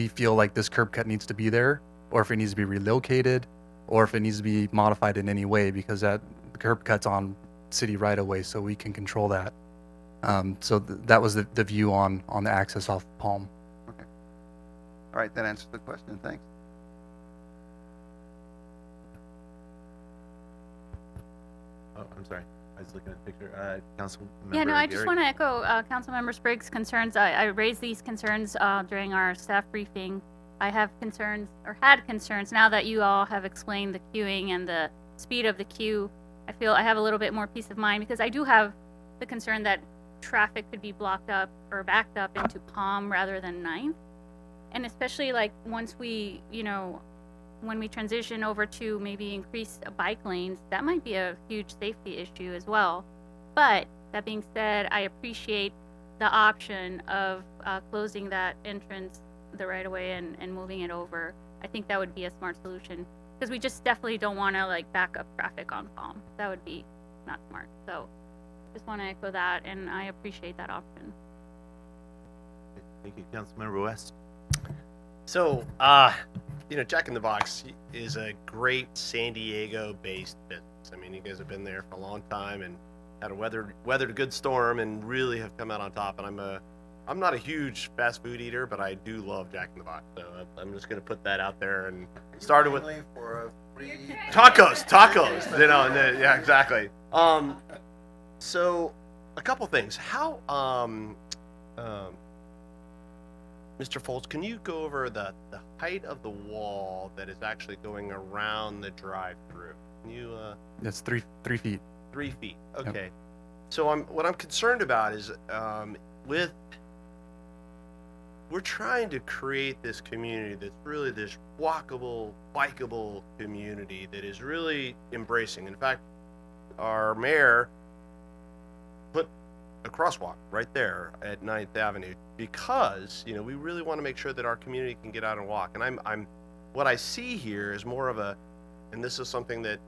[SPEAKER 20] feel like this curb cut needs to be there, or if it needs to be relocated, or if it needs to be modified in any way, because that curb cut's on city right of way, so we can control that. So that was the view on the access off Palm.
[SPEAKER 3] Okay. All right, that answers the question. Thanks.
[SPEAKER 1] Oh, I'm sorry. I was looking at the picture. Council
[SPEAKER 4] Yeah, no,
[SPEAKER 1] Member
[SPEAKER 4] I just
[SPEAKER 1] Gary?
[SPEAKER 4] want to echo Councilmember Spriggs' concerns. I raised these concerns during our staff briefing I have concerns, or had concerns, now that you all have explained the queuing and the speed of the queue. I feel I have a little bit more peace of mind, because I do have the concern that traffic could be blocked up or backed up into Palm rather than 9th. And especially like once we, when we transition over to maybe increased bike lanes, that might be a huge safety issue as well. But that being said, I appreciate the option of closing that entrance the right of way and moving it over. I think that would be a smart solution, because we just definitely don't want to like back up traffic on Palm. That would be not smart. So just want to echo that, and I appreciate that option.
[SPEAKER 1] Thank you, Councilmember West.
[SPEAKER 2] So, Jack in the Box is a great San Diego-based business. I mean, you guys have been there for a long time and had weathered a good storm and really have come out on top. And I'm not a huge fast food eater, but I do love Jack in the Box. So I'm just gonna put that out there and started with tacos. And then, yeah, exactly. So a couple things. How Mr. Foltz, can you go over the height of the wall that is actually going around the drive-through? Can you?
[SPEAKER 20] That's 3 feet.
[SPEAKER 2] 3 feet. Okay.
[SPEAKER 20] Yep.
[SPEAKER 2] So what I'm concerned about is we're trying to create this community that's really this walkable, bikeable community that is really embracing. In fact, our mayor put a crosswalk right there at 9th Avenue because, we really want to make sure that our community can get out and walk. And what I see here is more of and this is something that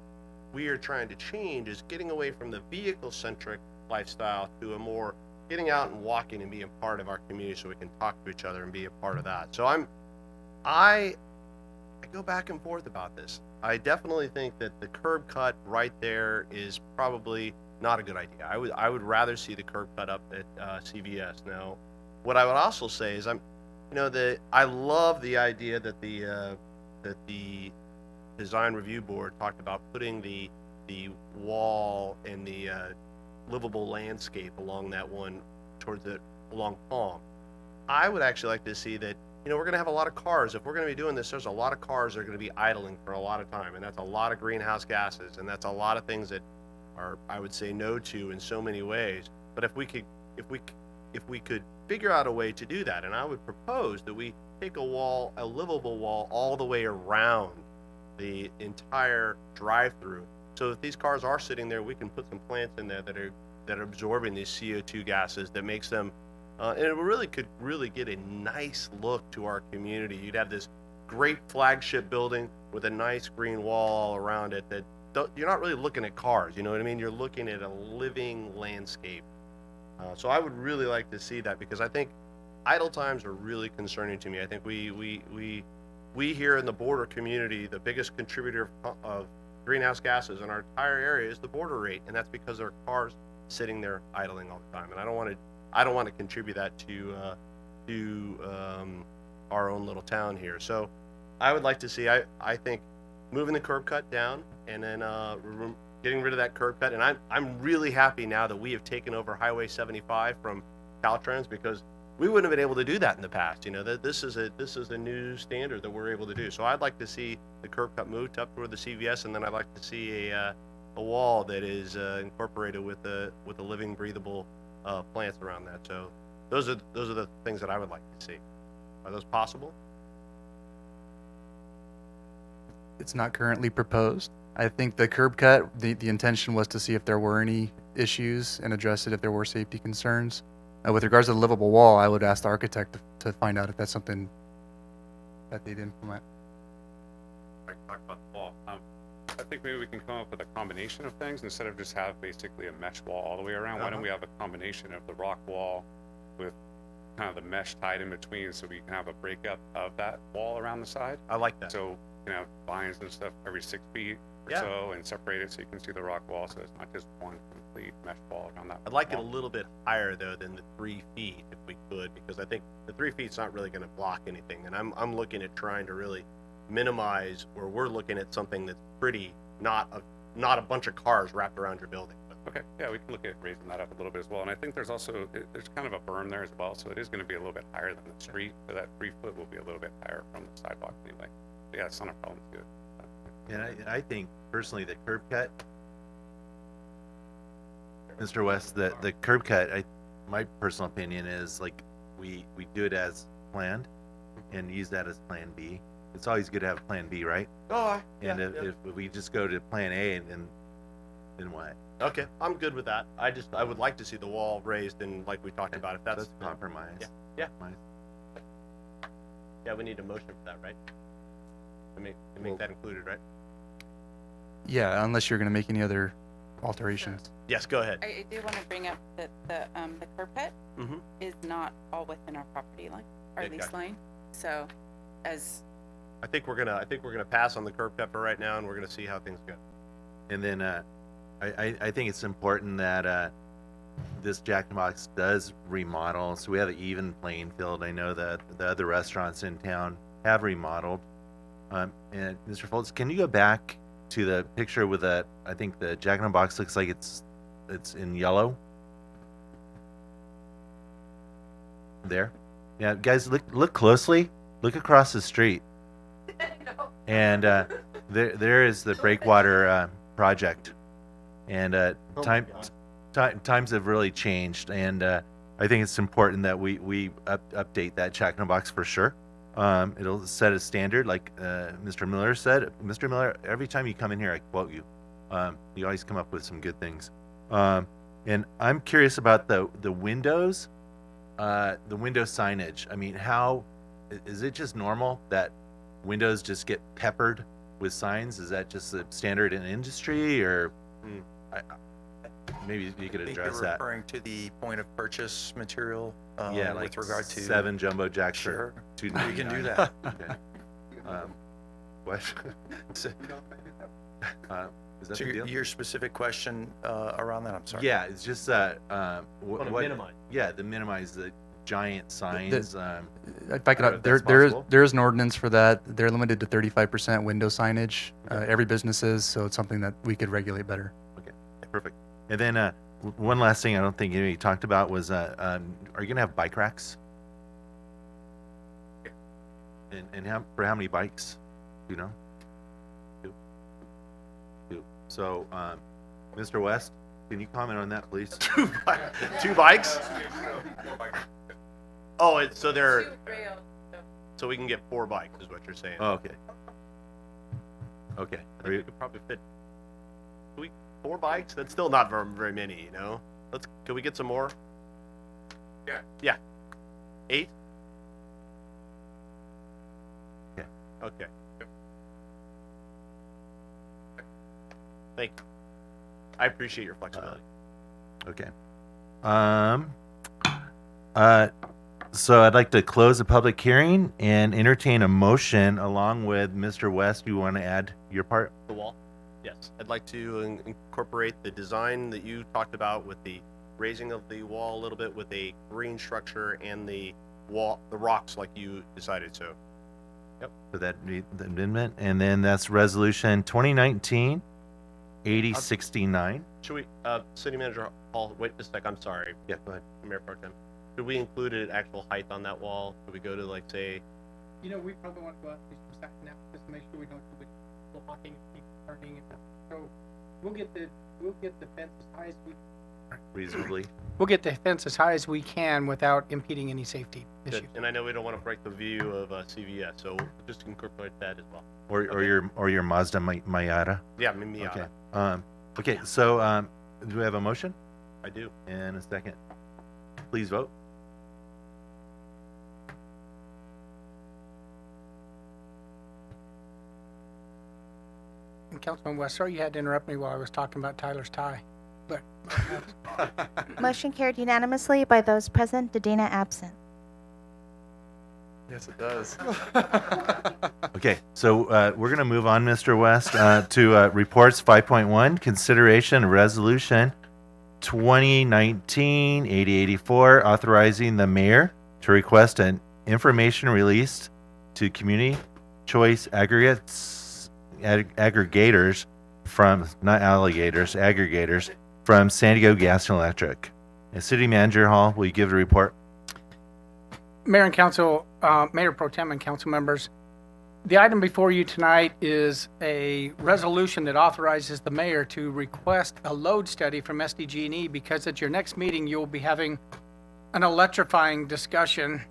[SPEAKER 2] we are trying to change, is getting away from the vehicle-centric lifestyle to a more getting out and walking and being part of our community so we can talk to each other and be a part of that. So I go back and forth about this. I definitely think that the curb cut right there is probably not a good idea. I would rather see the curb cut up at CVS. Now, what I would also say is I love the idea that the design review board talked about putting the wall and the livable landscape along that one along Palm. I would actually like to see that, we're going to have a lot of cars. If we're going to be doing this, there's a lot of cars that are going to be idling for a lot of time, and that's a lot of greenhouse gases, and that's a lot of things that I would say no to in so many ways. But if we could figure out a way to do that, and I would propose that we take a livable wall all the way around the entire drive-through. So if these cars are sitting there, we can put some plants in there that are absorbing these CO2 gases that makes them, and it could really get a nice look to our community. You'd have this great flagship building with a nice green wall all around it that you're not really looking at cars, you know what I mean? You're looking at a living landscape. So I would really like to see that, because I think idle times are really concerning to me. I think we here in the border community, the biggest contributor of greenhouse gases in our entire area is the border rate, and that's because there are cars sitting there idling all the time. And I don't want to contribute that to our own little town here. So I would like to see, I think, moving the curb cut down, and then getting rid of that curb cut. And I'm really happy now that we have taken over Highway 75 from Caltrans, because we wouldn't have been able to do that in the past. That this is a new standard that we're able to do. So I'd like to see the curb cut moved up toward the CVS, and then I'd like to see a wall that is incorporated with the living, breathable plants around that. So those are the things that I would like to see. Are those possible?
[SPEAKER 20] It's not currently proposed. I think the curb cut, the intention was to see if there were any issues and address it if there were safety concerns. With regards to the livable wall, I would ask the architect to find out if that's something that they'd implement.
[SPEAKER 22] I can talk about the wall. I think maybe we can come up with a combination of things instead of just have basically a mesh wall all the way around. Why don't we have a combination of the rock wall with kind of the mesh tied in between, so we can have a breakup of that wall around the side?
[SPEAKER 2] I like that.
[SPEAKER 22] So you can have vines and stuff every 6 feet or so, and separate it so you can see the rock wall, so it's not just one complete mesh wall around that.
[SPEAKER 2] I'd like it a little bit higher though than the 3 feet if we could, because I think the 3 feet's not really going to block anything, and I'm looking at trying to really minimize, where we're looking at something that's pretty, not a bunch of cars wrapped around your building.
[SPEAKER 22] Okay, yeah, we can look at raising that up a little bit as well. And I think there's also, there's kind of a berm there as well, so it is gonna be a little bit higher than the street. So that 3 foot will be a little bit higher from the sidewalk anyway. Yeah, it's not a problem, it's good.
[SPEAKER 1] And I think personally the curb cut, Mr. West, the curb cut, my personal opinion is like we do it as planned and use that as plan B. It's always good to have plan B, right?
[SPEAKER 2] Oh,
[SPEAKER 1] And if we just go to plan A and then what?
[SPEAKER 2] Okay, I'm good with that. I would like to see the wall raised and like we talked about, if that's.
[SPEAKER 1] That's a compromise.
[SPEAKER 2] Yeah.
[SPEAKER 1] Compromise.
[SPEAKER 2] Yeah, we need a motion for that, right? To make that included, right?
[SPEAKER 20] Yeah, unless you're going to make any other alterations.
[SPEAKER 2] Yes, go ahead.
[SPEAKER 21] I do want to bring up that the curb cut
[SPEAKER 2] Mm-hmm.
[SPEAKER 21] is not all within our property line, our
[SPEAKER 2] Okay.
[SPEAKER 21] lease line. So as
[SPEAKER 2] I think we're gonna pass on the curb cut for right now, and we're gonna see how things go.
[SPEAKER 1] And then I think it's important that this Jack in the Box does remodel, so we have an even playing field. I know that the other restaurants in town have remodeled. And Mr. Foltz, can you go back to the picture with I think the Jack in the Box looks like it's in yellow. There. Yeah, guys, look closely. Look across the street. And there is the breakwater project. And times have really changed, and I think it's important that we update that Jack in the Box for sure. It'll set a standard, like Mr. Miller said. Mr. Miller, every time you come in here, I quote you. You always come up with some good things. And I'm curious about the windows, the window signage. I mean, how is it just normal that windows just get peppered with signs? Is that just the standard in industry, or maybe you could
[SPEAKER 5] I think
[SPEAKER 1] address
[SPEAKER 5] you're
[SPEAKER 1] that?
[SPEAKER 5] referring to the point of purchase material.
[SPEAKER 1] Yeah, like
[SPEAKER 5] with regard to
[SPEAKER 1] 7 jumbo jacks.
[SPEAKER 5] Sure,
[SPEAKER 1] for
[SPEAKER 5] we can do
[SPEAKER 1] $2.99.
[SPEAKER 5] that.
[SPEAKER 1] Okay. What?
[SPEAKER 5] So,
[SPEAKER 1] Is that
[SPEAKER 5] so
[SPEAKER 1] the deal?
[SPEAKER 5] your specific question around that? I'm sorry.
[SPEAKER 1] Yeah, it's just that
[SPEAKER 2] Wanna minimize.
[SPEAKER 1] Yeah, to minimize the giant signs.
[SPEAKER 20] If I
[SPEAKER 1] don't know
[SPEAKER 20] could,
[SPEAKER 1] if that's
[SPEAKER 20] there is
[SPEAKER 1] possible.
[SPEAKER 20] an ordinance for that. They're limited to 35% window signage. Every business is, so it's something that we could regulate better.
[SPEAKER 1] Okay, perfect. And then one last thing I don't think anybody talked about was, are you gonna have bike racks? And for how many bikes? Do you know? Two. So, Mr. West, can you comment on that, please?
[SPEAKER 2] Two bikes? Oh, so they're, so we can get 4 bikes, is what you're saying.
[SPEAKER 1] Oh, okay. Okay.
[SPEAKER 2] I think we could probably fit 4 bikes. That's still not very many, you know. Can we get some more?
[SPEAKER 22] Yeah.
[SPEAKER 2] Yeah. 8.
[SPEAKER 1] Okay.
[SPEAKER 2] Okay. Thank you. I appreciate your flexibility.
[SPEAKER 1] Okay. So I'd like to close the public hearing and entertain a motion along with Mr. West. You want to add your part?
[SPEAKER 2] The wall? Yes. I'd like to incorporate the design that you talked about with the raising of the wall a little bit with a green structure and the rocks like you decided so. Yep.
[SPEAKER 1] For that the amendment. And then that's resolution 2019-8069.
[SPEAKER 2] Should we, City Manager Hall, wait a sec, I'm sorry.
[SPEAKER 1] Yeah, go ahead.
[SPEAKER 2] Mayor Pro Tem. Should we include an actual height on that wall? Should we go to like, say,
[SPEAKER 12] You know, we probably want to go out and do some second now, just to make sure we don't do it blocking and keep turning. So we'll get the fence as high as
[SPEAKER 1] Reasonably.
[SPEAKER 12] we'll get the fence as high as we can without impeding any safety issues.
[SPEAKER 2] good. And I know we don't want to break the view of CVS, so we'll just incorporate that as well.
[SPEAKER 1] Or your Mazda Miata.
[SPEAKER 2] Yeah, Miata.
[SPEAKER 1] Okay. Okay, so do we have a motion?
[SPEAKER 2] I do.
[SPEAKER 1] And a second. Please vote.
[SPEAKER 12] And Councilman West, sorry you had to interrupt me while I was talking about Tyler's tie, but
[SPEAKER 18] Motion carried unanimously by those present, Dedina absent.
[SPEAKER 5] Yes, it does.
[SPEAKER 1] Okay, so we're going to move on, Mr. West, to reports 5.1, consideration of resolution 2019-8084, authorizing the mayor to request an information released to community choice aggregators from, not alligators, aggregators from San Diego Gas and Electric. And City Manager Hall, will you give the report?
[SPEAKER 12] Mayor and Council, Mayor Pro Tem and council members, the item before you tonight is a resolution that authorizes the mayor to request a load study from SDG&E because at your next meeting, you'll be having an electrifying discussion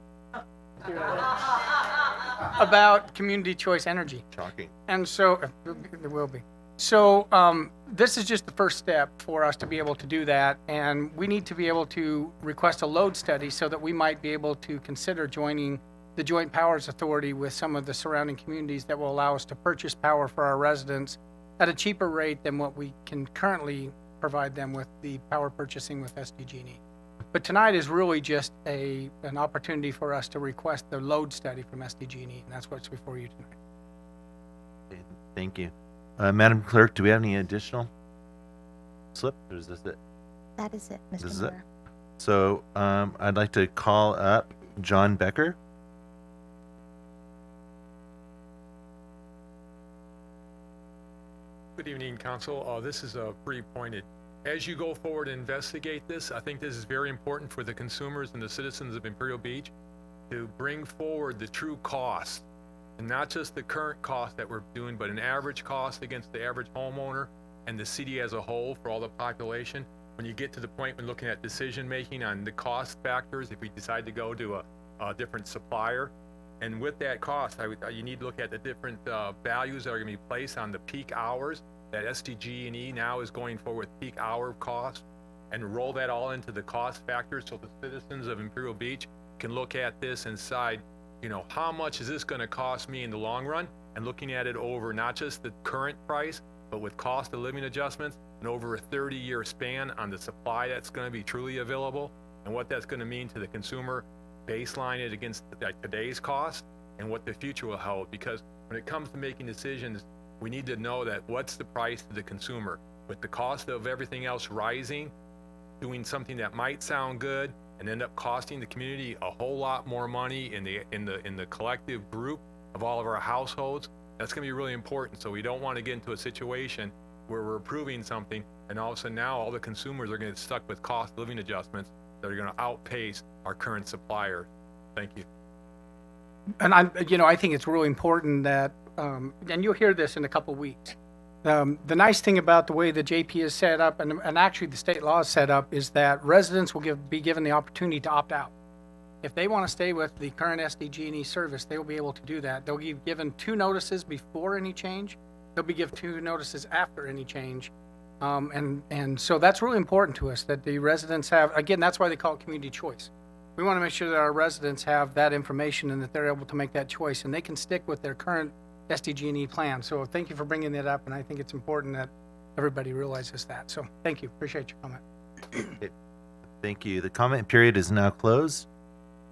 [SPEAKER 12] about community choice energy.
[SPEAKER 1] Shocking.
[SPEAKER 12] And so, there will be. So, this is just the first step for us to be able to do that, and we need to be able to request a load study so that we might be able to consider joining the Joint Powers Authority with some of the surrounding communities that will allow us to purchase power for our residents at a cheaper rate than what we can currently provide them with the power purchasing with SDG&E. But tonight is really just an opportunity for us to request the load study from SDG&E, and that's what's before you tonight.
[SPEAKER 1] Okay, thank you. Madam Clerk, do we have any additional slip, or is this it?
[SPEAKER 18] That is it, Mr.
[SPEAKER 1] This is it?
[SPEAKER 18] Mayor.
[SPEAKER 1] So I'd like to call up John Becker.
[SPEAKER 7] Good evening, Council. This is pretty pointed. As you go forward and investigate this, I think this is very important for the consumers and the citizens of Imperial Beach to bring forward the true cost, and not just the current cost that we're doing, but an average cost against the average homeowner and the city as a whole for all the population. When you get to the point when looking at decision making on the cost factors, if we decide to go to a different supplier, and with that cost, you need to look at the different values that are going to be placed on the peak hours that SDG&E now is going for with peak hour cost, and roll that all into the cost factors so the citizens of Imperial Beach can look at this and decide, you know, how much is this going to cost me in the long run, and looking at it over not just the current price, but with cost of living adjustments and over a 30-year span on the supply that's going to be truly available, and what that's going to mean to the consumer, baseline it against today's cost and what the future will hold. Because when it comes to making decisions, we need to know that what's the price to the consumer. With the cost of everything else rising, doing something that might sound good and end up costing the community a whole lot more money in the collective group of all of our households, that's going to be really important. So we don't want to get into a situation where we're approving something and all of a sudden now all the consumers are going to get stuck with cost of living adjustments that are going to outpace our current supplier. Thank you.
[SPEAKER 12] And I think it's really important that, and you'll hear this in a couple of weeks. The nice thing about the way the JP is set up, and actually the state law is set up, is that residents will be given the opportunity to opt out. If they want to stay with the current SDG&E service, they will be able to do that. They'll be given 2 notices before any change. They'll be given 2 notices after any change. And so that's really important to us, that the residents have, again, that's why they call it community choice. We want to make sure that our residents have that information and that they're able to make that choice, and they can stick with their current SDG&E plan. So thank you for bringing that up, and I think it's important that everybody realizes that. So thank you. Appreciate your comment.
[SPEAKER 1] Okay. Thank you. The comment period is now closed.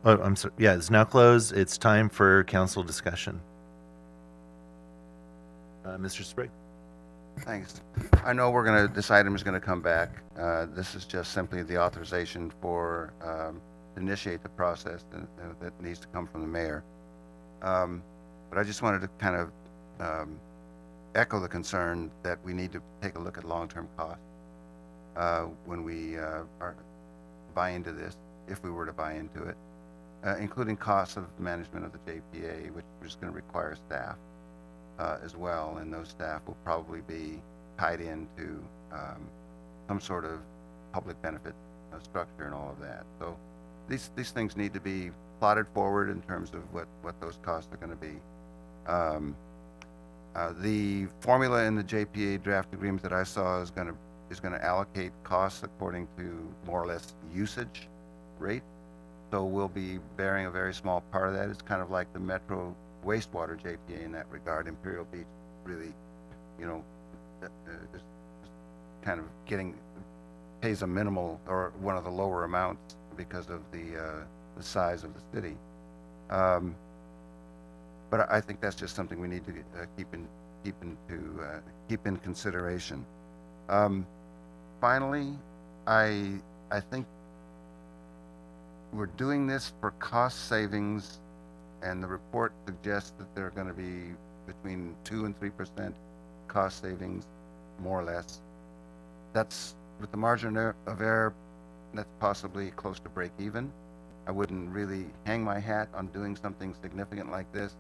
[SPEAKER 1] Oh, I'm sorry. Yeah, it's now closed. It's time for council discussion. Mr. Sprigg.
[SPEAKER 3] Thanks. I know this item is going to come back. This is just simply the authorization for to initiate the process that needs to come from the mayor. But I just wanted to kind of echo the concern that we need to take a look at long-term costs when we buy into this, if we were to buy into it, including costs of management of the JPA, which is going to require staff as well, and those staff will probably be tied into some sort of public benefit structure and all of that. So these things need to be plotted forward in terms of what those costs are going to be. The formula in the JPA draft agreement that I saw is going to allocate costs according to more or less usage rate. So we'll be bearing a very small part of that. It's kind of like the Metro wastewater JPA in that regard. Imperial Beach really, is kind of pays a minimal or one of the lower amounts because of the size of the city. But I think that's just something we need to keep in consideration. Finally, I think we're doing this for cost savings, and the report suggests that there are going to be between 2 and 3% cost savings, more or less. That's with the margin of error, that's possibly close to break even. I wouldn't really hang my hat on doing something significant like this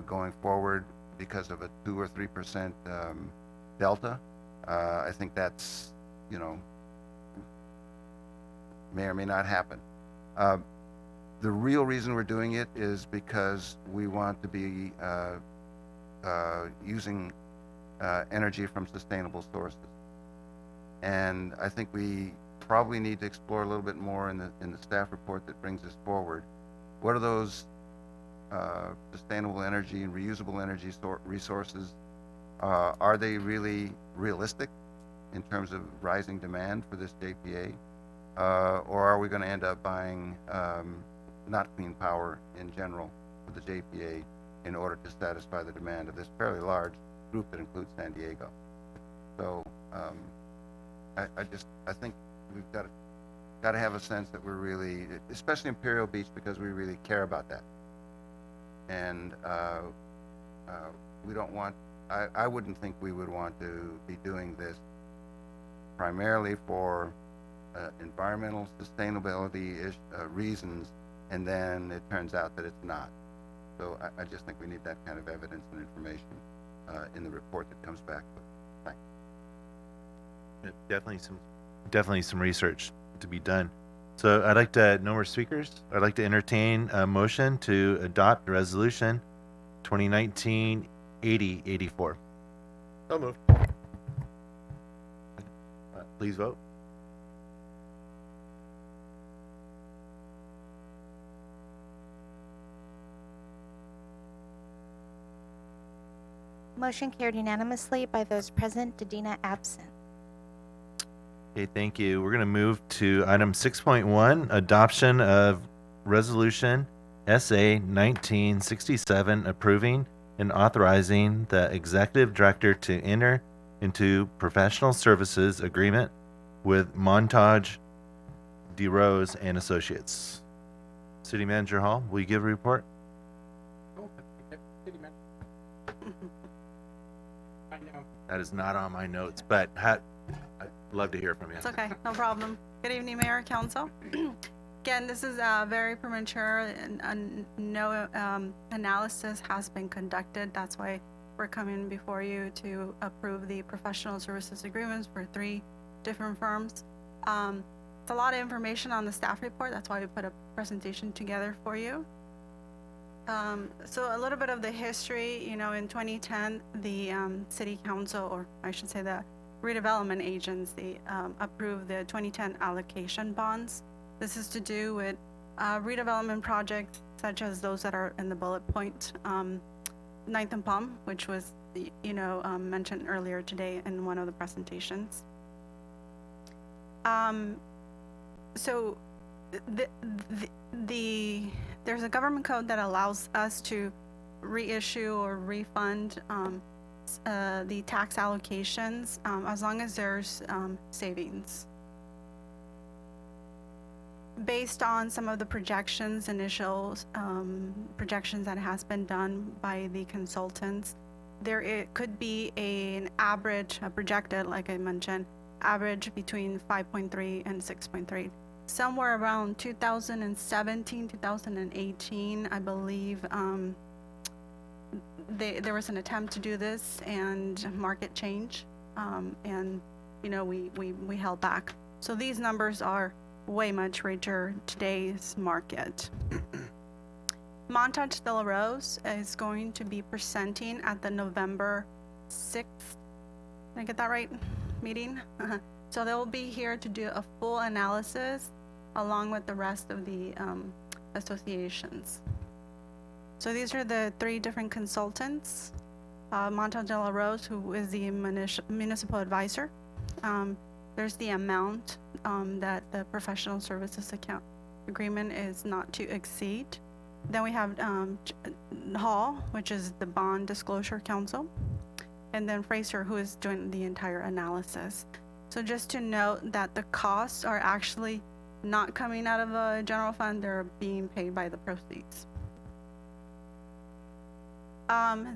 [SPEAKER 3] going forward because of a 2 or 3% delta. I think that's, may or may not happen. The real reason we're doing it is because we want to be using energy from sustainable sources. And I think we probably need to explore a little bit more in the staff report that brings this forward. What are those sustainable energy and reusable energy resources? Are they really realistic in terms of rising demand for this JPA? Or are we going to end up buying not clean power in general for the JPA in order to satisfy the demand of this fairly large group that includes San Diego? So I think we've got to have a sense that we're really, especially Imperial Beach, because we really care about that. And we don't want, I wouldn't think we would want to be doing this primarily for environmental sustainability reasons, and then it turns out that it's not. So I just think we need that kind of evidence and information in the report that comes back. But thanks.
[SPEAKER 1] Definitely some research to be done. So I'd like to, no more speakers. I'd like to entertain a motion to adopt resolution 2019-8084.
[SPEAKER 2] So moved.
[SPEAKER 1] Please vote.
[SPEAKER 18] Motion carried unanimously by those present, Dedina absent.
[SPEAKER 1] Okay, thank you. We're going to move to item 6.1, adoption of resolution SA 1967, approving and authorizing the executive director to enter into professional services agreement with Montage DeRose and Associates. City Manager Hall, will you give a report? That is not on my notes, but I'd love to hear from you.
[SPEAKER 8] It's okay, no problem. Good evening, Mayor, Council. Again, this is very premature and no analysis has been conducted. That's why we're coming before you to approve the professional services agreements for 3 different firms. It's a lot of information on the staff report. That's why we put a presentation together for you. So a little bit of the history, in 2010, the City Council, or I should say the redevelopment agency, approved the 2010 allocation bonds. This is to do with redevelopment projects such as those that are in the bullet point, 9th and Palm, which was, mentioned earlier today in one of the presentations. So there's a government code that allows us to reissue or refund the tax allocations as long as there's savings. Based on some of the projections, initial projections that has been done by the consultants, it could be an average, projected, like I mentioned, average between 5.3 and 6.3. Somewhere around 2017, 2018, I believe, there was an attempt to do this and market change, and we held back. So these numbers are way much richer today's market. Montage DeRose is going to be presenting at the November 6th, did I get that right, meeting? So they will be here to do a full analysis along with the rest of the associations. So these are the 3 different consultants. Montage DeRose, who is the municipal advisor. There's the amount that the professional services account agreement is not to exceed. Then we have Hall, which is the bond disclosure counsel. And then Fraser, who is doing the entire analysis. So just to note that the costs are actually not coming out of a general fund, they're being paid by the proceeds.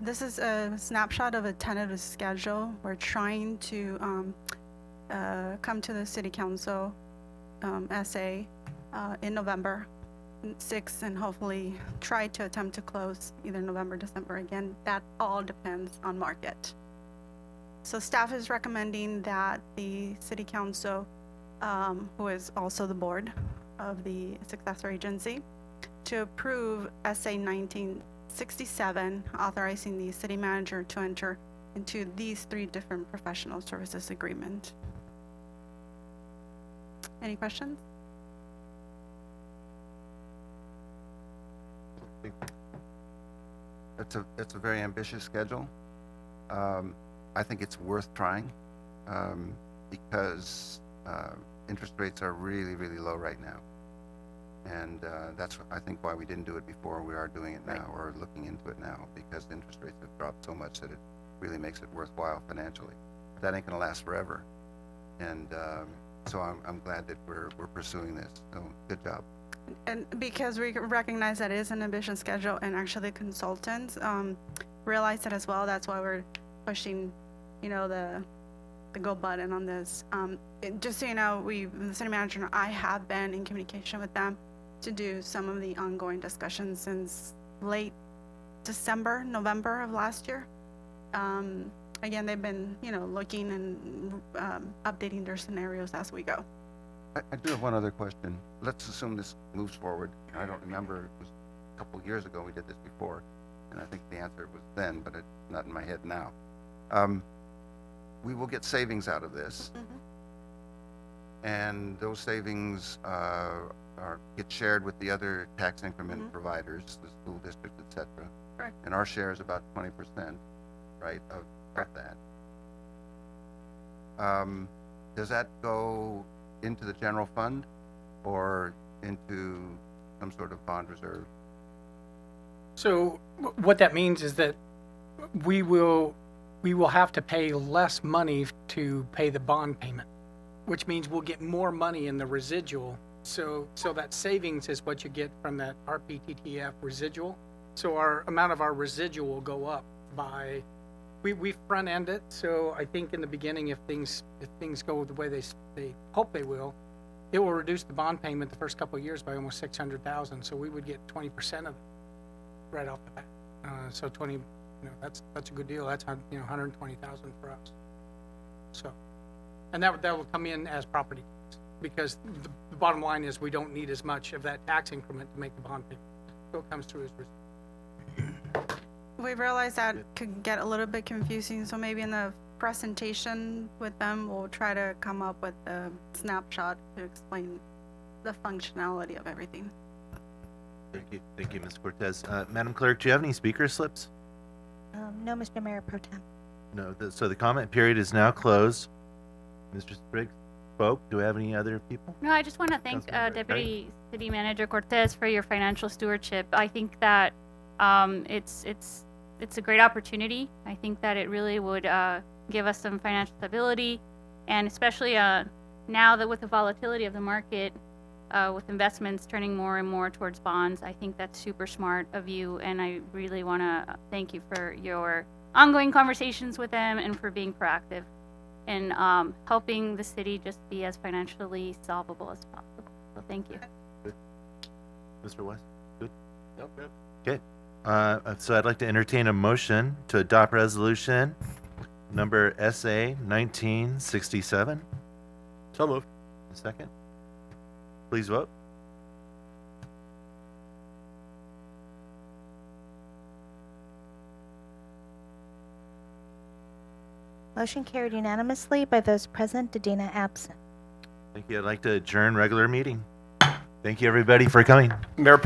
[SPEAKER 8] This is a snapshot of a tentative schedule. We're trying to come to the city council essay in November 6th, and hopefully try to attempt to close either November, December. Again, that all depends on market. So staff is recommending that the city council, who is also the board of the successor agency, to approve SA 1967, authorizing the city manager to enter into these 3 different professional services agreement. Any questions?
[SPEAKER 3] It's a very ambitious schedule. I think it's worth trying because interest rates are really, really low right now. And that's, I think, why we didn't do it before. We are doing it now, or looking into it now, because the interest rates have dropped so much that it really makes it worthwhile financially. But that ain't gonna last forever. And so I'm glad that we're pursuing this. So good job.
[SPEAKER 8] And because we recognize that it is an ambitious schedule, and actually consultants realize that as well. That's why we're pushing, the go button on this. Just so you know, the city manager and I have been in communication with them to do some of the ongoing discussions since late December, November of last year. Again, they've been, looking and updating their scenarios as we go.
[SPEAKER 3] I do have one other question. Let's assume this moves forward. I don't remember, it was a couple of years ago we did this before, and I think the answer was then, but it's not in my head now. We will get savings out of this, and those savings get shared with the other tax increment providers, the school district, et cetera.
[SPEAKER 8] Correct.
[SPEAKER 3] And our share is about 20%, right, of that. Does that go into the general fund or into some sort of bond reserve?
[SPEAKER 12] So what that means is that we will have to pay less money to pay the bond payment, which means we'll get more money in the residual. So that savings is what you get from that RPTTF residual. So our amount of our residual will go up by, we front end it. So I think in the beginning, if things go the way they hope they will, it will reduce the bond payment the first couple of years by almost $600,000. So we would get 20% of it right off the bat. So 20, that's a good deal. That's $120,000 for us. So, and that will come in as property tax, because the bottom line is we don't need as much of that tax increment to make the bond payment. So it comes through as residual.
[SPEAKER 8] We realized that could get a little bit confusing, so maybe in the presentation with them, we'll try to come up with a snapshot to explain the functionality of everything.
[SPEAKER 1] Thank you, Ms. Cortez. Madam Clerk, do you have any speaker slips?
[SPEAKER 18] No, Mr. Mayor Pro Tem.
[SPEAKER 1] No. So the comment period is now closed. Mr. Spriggs spoke. Do we have any other people?
[SPEAKER 4] No, I just want to thank
[SPEAKER 1] Councilmember,
[SPEAKER 4] Deputy City Manager Cortez for your financial stewardship. I think that it's a great opportunity. I think that it really would give us some financial stability, and especially now that with the volatility of the market, with investments turning more and more towards bonds, I think that's super smart of you, and I really want to thank you for your ongoing conversations with them and for being proactive and helping the city just be as financially solvable as possible. So thank you.
[SPEAKER 1] Good. Mr. West, good?
[SPEAKER 2] Nope, good.
[SPEAKER 1] Okay. So I'd like to entertain a motion to adopt resolution number SA 1967.
[SPEAKER 2] So moved.
[SPEAKER 1] A second. Please vote.
[SPEAKER 18] Motion carried unanimously by those present, Dedina absent.
[SPEAKER 1] Thank you. I'd like to adjourn regular meeting. Thank you, everybody, for coming.
[SPEAKER 2] Mayor